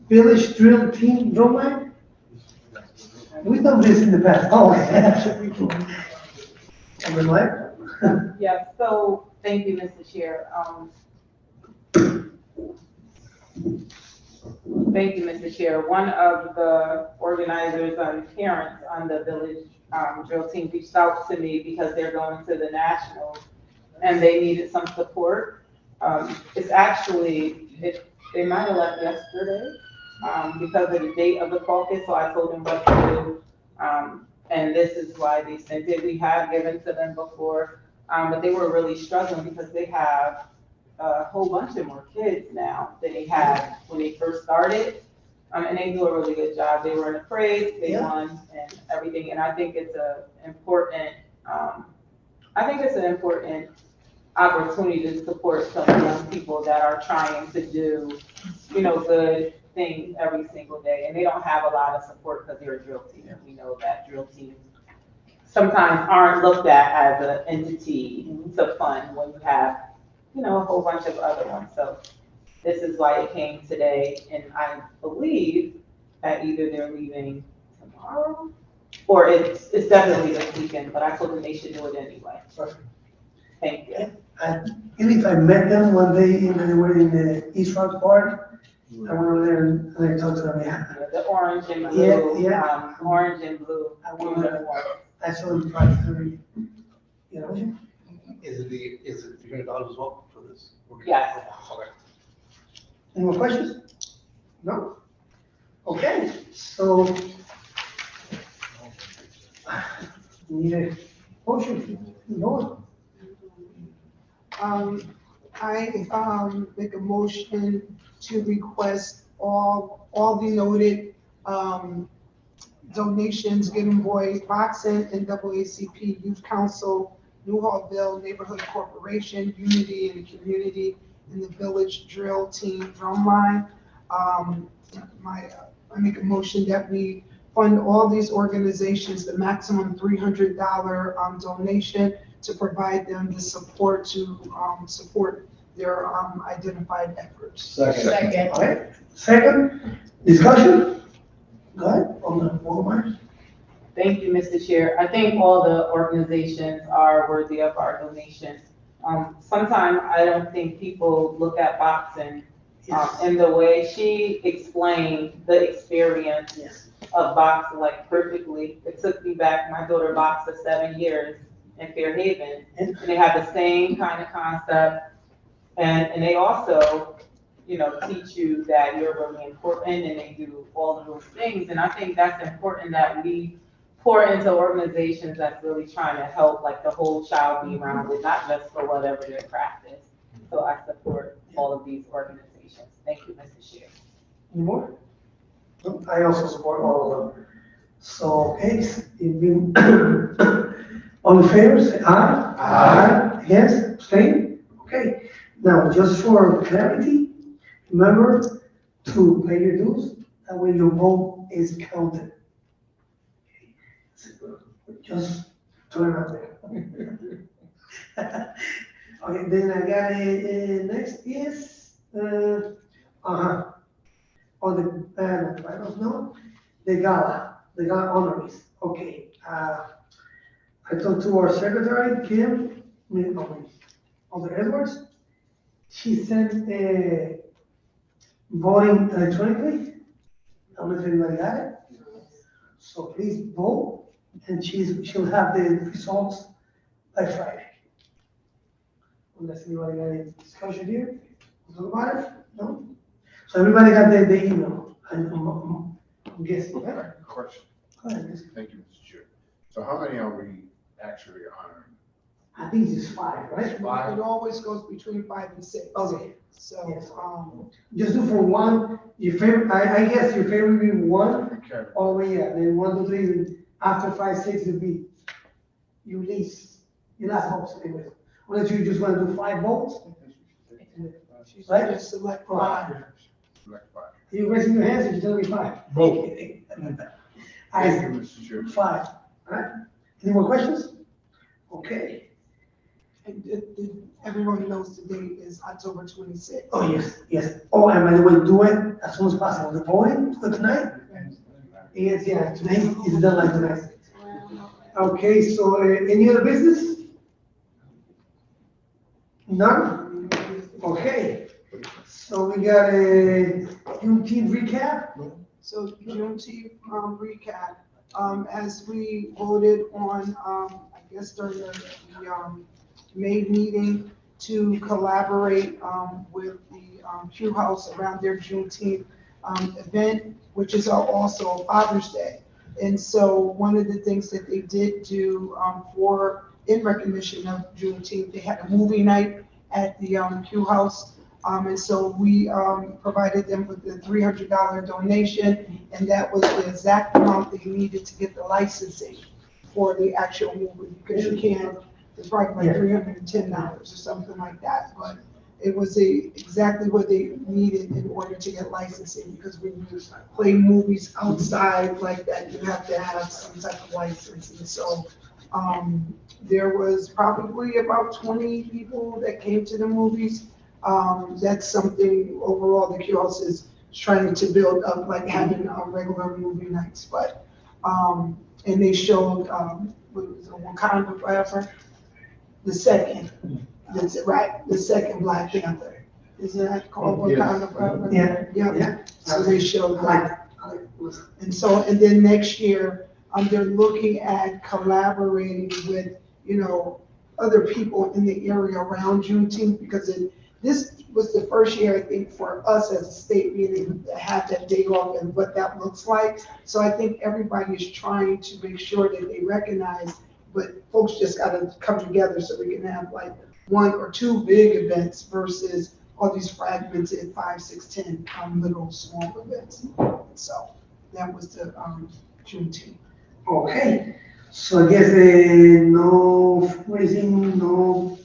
Village Drill Team Drumline. We've done this in the past. Oh, okay. Yeah, so thank you, Mr. Chair. Thank you, Mr. Chair. One of the organizers and parents on the Village Drill Team reached out to me because they're going to the Nationals and they needed some support. It's actually, they might have left yesterday because of the date of the caucus, so I told them what to do. And this is why they sent it. We have given to them before, but they were really struggling because they have a whole bunch of more kids now than they had when they first started. And they do a really good job. They weren't afraid, they Yeah. won and everything. And I think it's an important opportunity to support some young people that are trying to do, good things every single day. And they don't have a lot of support because they're a drill team. We know that drill teams sometimes aren't looked at as an entity to fund when you have, a whole bunch of other ones. So this is why it came today. And I believe that either they're leaving tomorrow or it's definitely this weekend, but I told them they should do it anyway. Thank you. Even if I met them one day when they were in the East Rock Park, I went over there and I talked to them, yeah. The orange and blue. Yeah. Orange and blue. I went over there. I saw them twice already. You know? Is it $300 as well for this? Yes. Okay. Any more questions? No? Okay, so. Need a motion, no? I make a motion to request all the noted, donations given by Boxing, NAACP, Youth Council, Newhaltville Neighborhood Corporation, Unity in the Community, and the Village Drill Team Drumline. I make a motion that we fund all these organizations the maximum $300 donation to provide them the support to support their identified efforts. Second. All right, second, discussion? Go ahead, Alderman. Thank you, Mr. Chair. I think all the organizations are worthy of our donation. Sometimes I don't think people look at boxing in the way she explained the experience of boxing, like perfectly. It took me back, my daughter boxed for 7 years in Fairhaven, and they have the same kind of concept. And they also, teach you that you're really important, and they do all of those things. And I think that's important that we pour into organizations that's really trying to help, like, the whole child be rounded, not just for whatever their craft is. So I support all of these organizations. Thank you, Mr. Chair. Any more? No, I also support all of them. So, okay, you've been, all in favor, say aye. Aye. Against, abstain? Okay. Now, just for clarity, remember to pay your dues, that way your vote is counted. Just turn it out there. Okay, then I got next is, on the, I don't know, the gala honorees. Okay, I talked to our secretary, Kim, Alder Edwards. She sent voting electronically. I don't know if anybody got it. So please vote, and she'll have the results by Friday. Unless anybody got any discussion here, we'll talk about it, no? So everybody got the email, I'm guessing, right? Question. Go ahead, Ms. Thank you, Mr. Chair. So how many are we actually honoring? I think it's just 5, right? It always goes between 5 and 6. Okay. So, Yes. Just do for one, your favorite, I guess your favorite would be 1, Okay. all the way, yeah, then 1, 2, 3, and after 5, 6 would be your last votes anyways. Unless you just wanna do 5 votes, she's Right? just select 5. Select 5. you raising your hands, you tell me 5. Vote. I, Thank you, Mr. Chair. 5, all right? Any more questions? Okay. And everyone knows today is October 26th. Oh, yes. Oh, and by the way, do it as soon as possible. The voting, do it tonight? Yes, yeah, tonight is done like tonight. Okay, so any other business? None? Okay, so we got a Juneteenth recap? So Juneteenth recap, as we voted on, I guess during the May meeting to collaborate with the Q House around their Juneteenth event, which is also Father's Day. And so one of the things that they did do in recognition of Juneteenth, they had a movie night at the Q House. And so we, provided them with the $300 donation, and that was the exact amount they needed to get the licensing for the actual movie, because you can't, it's probably like $310 or something like that, but it was exactly what they needed in order to get licensing, because when you play movies outside like that, you have to have some type of licensing. So, there was probably about 20 people that came to the movies. That's something overall the Caucus is trying to build up, like having regular movie nights, but, and they showed, what was it, Wakanda Forever, the second. That's it, right, the second Black Panther. Isn't that called Wakanda Forever? Yeah. So they showed that. And so, and then next year, they're looking at collaborating with, other people in the area around Juneteenth, because this was the first year, I think, for us as a state meeting to have that day off and what that looks like. So I think everybody is trying to make sure that they recognize, but folks just gotta come together so we can have like 1 or 2 big events versus all these fragmented 5, 6, 10 little small events. So that was the Juneteenth. Okay, so I guess no fundraising, no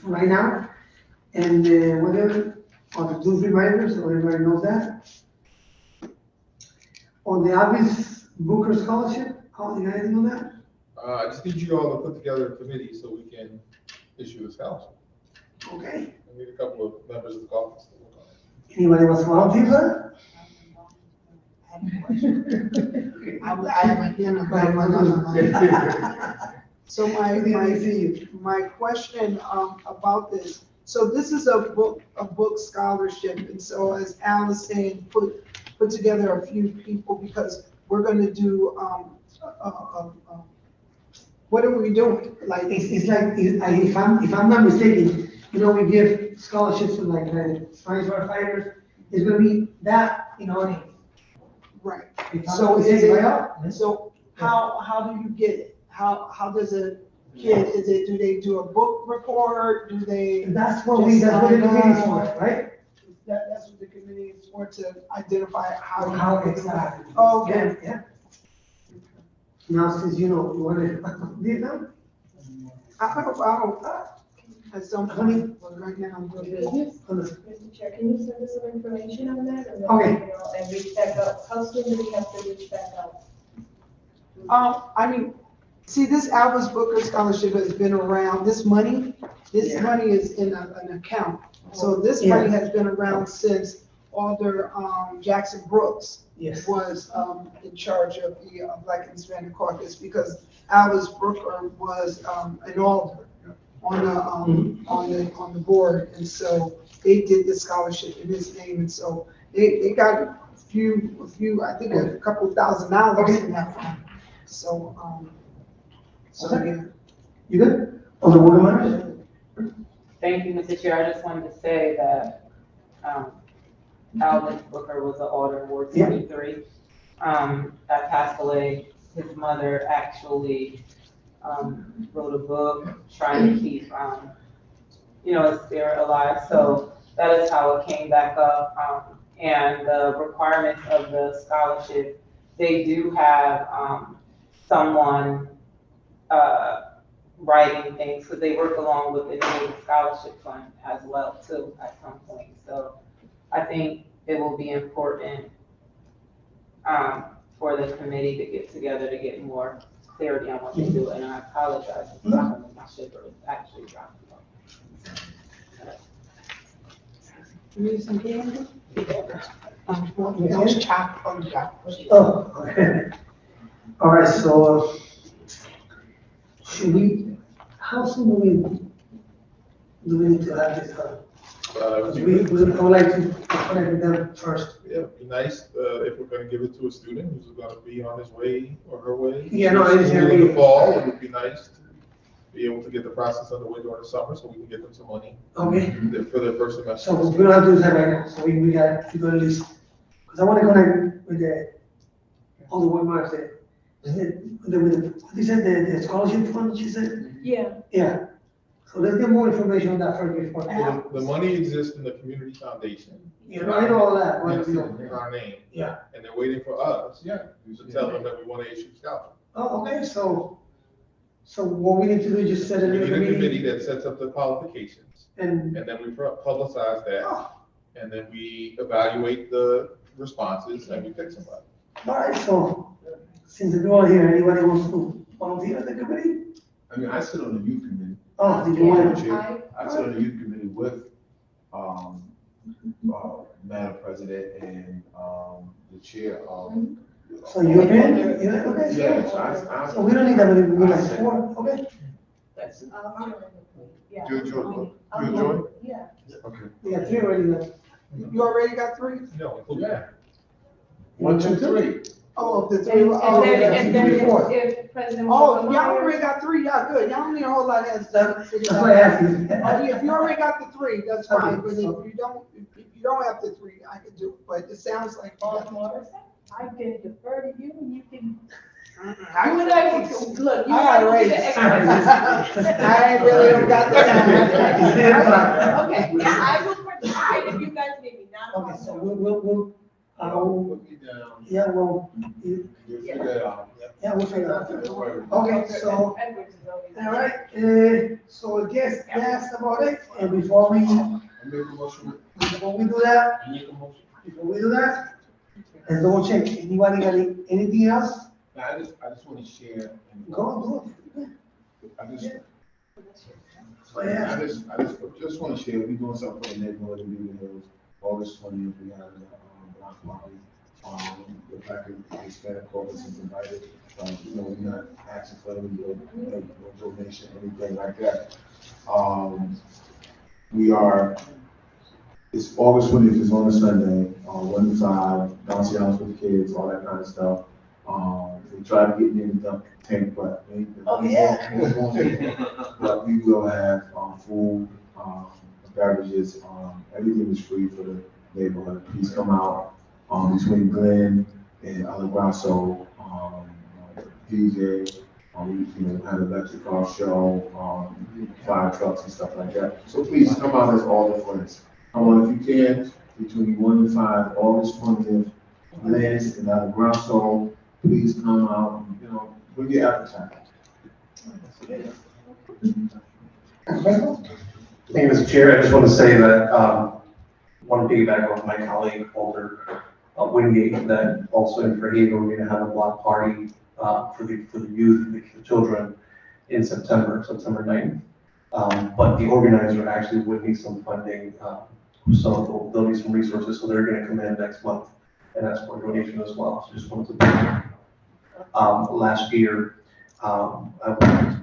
right now. And whatever, on the dues reminders, so everybody knows that. On the Avis Booker Scholarship, how do you guys know that? I just need you all to put together a committee so we can issue a scholarship. Okay. I need a couple of members of the caucus to work on it. Anybody wants to volunteer? I have my hand up. So my question about this, so this is a book scholarship, and so as Al is saying, put together a few people, because we're gonna do, what are we doing? Like, It's like, if I'm not mistaken, we give scholarships to like Spanish firefighters, it's gonna be that, right. If I'm So not is mistaken, it, so how do you get it? How does a kid, do they do a book report? Do they? That's what the committee is for, right? That's what the committee is for, to identify how. How exactly. Oh, okay. Yeah. Now, since you want to do it now? At some point, but right now I'm good. Mr. Chair, can you send us some information on that? And then, Okay. And reach back out. How soon do we have to reach back out? I mean, see, this Albus Booker Scholarship has been around, this money is in an account. So this money has been around since Alder Jackson Brooks was in charge of the Black and Hispanic Caucus, because Albus Booker was an alder on the board, and so they did the scholarship in his name, and so they got a few, I think a couple $1,000 in that fund. So, yeah. You good? On the water matters? Thank you, Mr. Chair. I just wanted to say that, Alvin Booker was an alder in Ward 23. That passed away. His mother actually, wrote a book trying to keep, his spirit alive. So that is how it came back up. And the requirements of the scholarship, they do have, someone, writing things, because they work along with the Native Scholarship Fund as well too at some point. So I think it will be important, for the committee to get together to get more clarity on what they do, and I apologize if my sugar is actually dropping. You need some candy? Oh, okay. All right, so should we, how soon do we need to have this done? I would like to connect with them first. Yeah, it'd be nice, if we're gonna give it to a student who's gonna be on his way or her way. Yeah, no, it is in the fall, it would be nice to be able to get the process underway during the summer, so we can get them some money. Okay. For their first semester. So we don't have to do that right now, so we got to go at least, because I want to connect with all the work marks there. What they said, the scholarship fund, she said? Yeah. Yeah. So let's get more information on that first before. So the money exists in the community foundation. You know, I know all that. Yes, but, you in know. our name. Yeah. And they're waiting for us to tell them that we want to issue scholarship. Oh, okay, so what we need to do is just set a We little need a committee committee that sets up the qualifications, and, and then we publicize that, and then we evaluate the responses and we pick somebody. all right, so since we're all here, anybody wants to volunteer at the committee? I mean, I sit on the youth committee. Oh, did you want to? I sit on the youth committee with, Madam President and, the chair of. So you're in? You're in, okay. Yeah, So we don't need that many, we need like four, okay? That's, yeah. You enjoy, you enjoy? Yeah. Okay. We got three already then. You already got three? No, Yeah. 1, 2, 3. Oh, the And three. Oh, then, yeah. and then if President. Oh, Obama y'all hires- already got three, y'all good, y'all don't need a whole lot of stuff. That's why I asked you. Oh, yeah, if you already got the three, that's fine, but if you don't have the three, I can do it, but it sounds like. I can defer to you and you can. I You and I can, look, you I and got I a can raise. do the exercise. I really don't got the time. Okay, yeah, I will participate if you guys need me, not a Okay, so problem. Put me down. yeah, well, You figure it out. yeah, we'll figure it out. Don't worry. Okay, so, Edwards is always. all right, so I guess that's about it, and before we do that, before we do that, let's double check, anybody got anything else? Now, I just want to share. Go, do it. I just, So, yeah. I just want to share, we doing something for the neighborhood in Beaver Hills. August 20th, we have the block party. The Black and Hispanic Caucus is invited. You know, we're not asking for any donation, anything like that. It's August 20th, it's on a Sunday, 1 to 5, bouncy house with the kids, all that kind of stuff. We try to get near the dump tank, but. But we will have, food, beverages, everything is free for the neighborhood. Please come out, between Glenn and Alagrasso, DJ, we, have an electric car show, fire trucks and stuff like that. So please come out as all the friends. Come on if you can, between 1 and 5, August 20th, Glenn and Alagrasso, please come out, bring your appetite. Thank you, Mr. Chair. I just want to say that, want to piggyback off my colleague, Walter Wingate, that also in Fairhaven, we're going to have a block party for the youth, the children, in September 9th. But the organizer actually would need some funding, so there'll be some resources, so they're going to come in next month and ask for a donation as well. So just wanted to last year, I wanted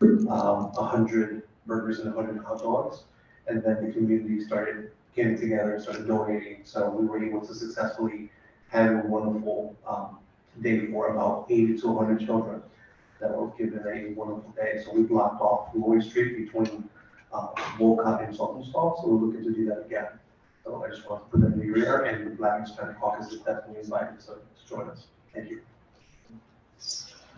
to donate 100 burgers and 100 hot dogs, and then the community started getting together and started donating. So we were able to successfully have a wonderful day for about 80 to 100 children that were given a wonderful day. So we blocked off Glory Street between Wolcott and Sultan Stall, so we're looking to do that again. So I just want to put that in your radar, and the Black Hispanic Caucus is definitely invited to join us. Thank you.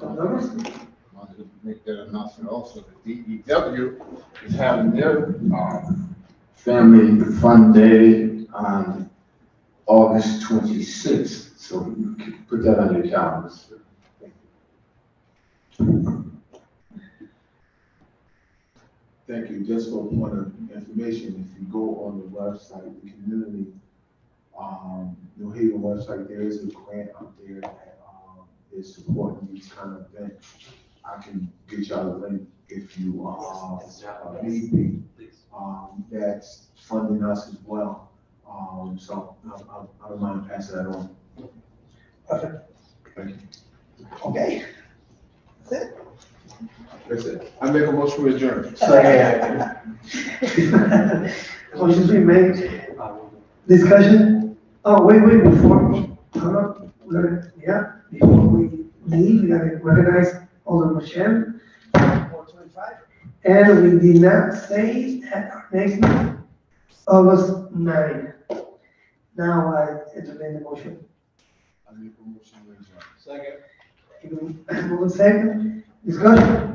Wanted to make that announcement also, the DEW is having their, family fun day on August 26th, so you can put that on your calendars. Thank you. Just for point of information, if you go on the website, the community, New Haven website, there is a grant up there that, is supporting these kind of events. I can get y'all a link if you, need me. That's funding us as well. So I don't mind passing that on. Perfect. Thank you. Okay. That's it. That's it. I make a motion to adjourn. Motion's been made. Discussion? Oh, wait, before, before we leave, we gotta recognize Alderman Shem, 425. And we did not say at our next meeting, August 9. Now I entertain the motion. I make a motion to adjourn. Second. Move second. Discussion?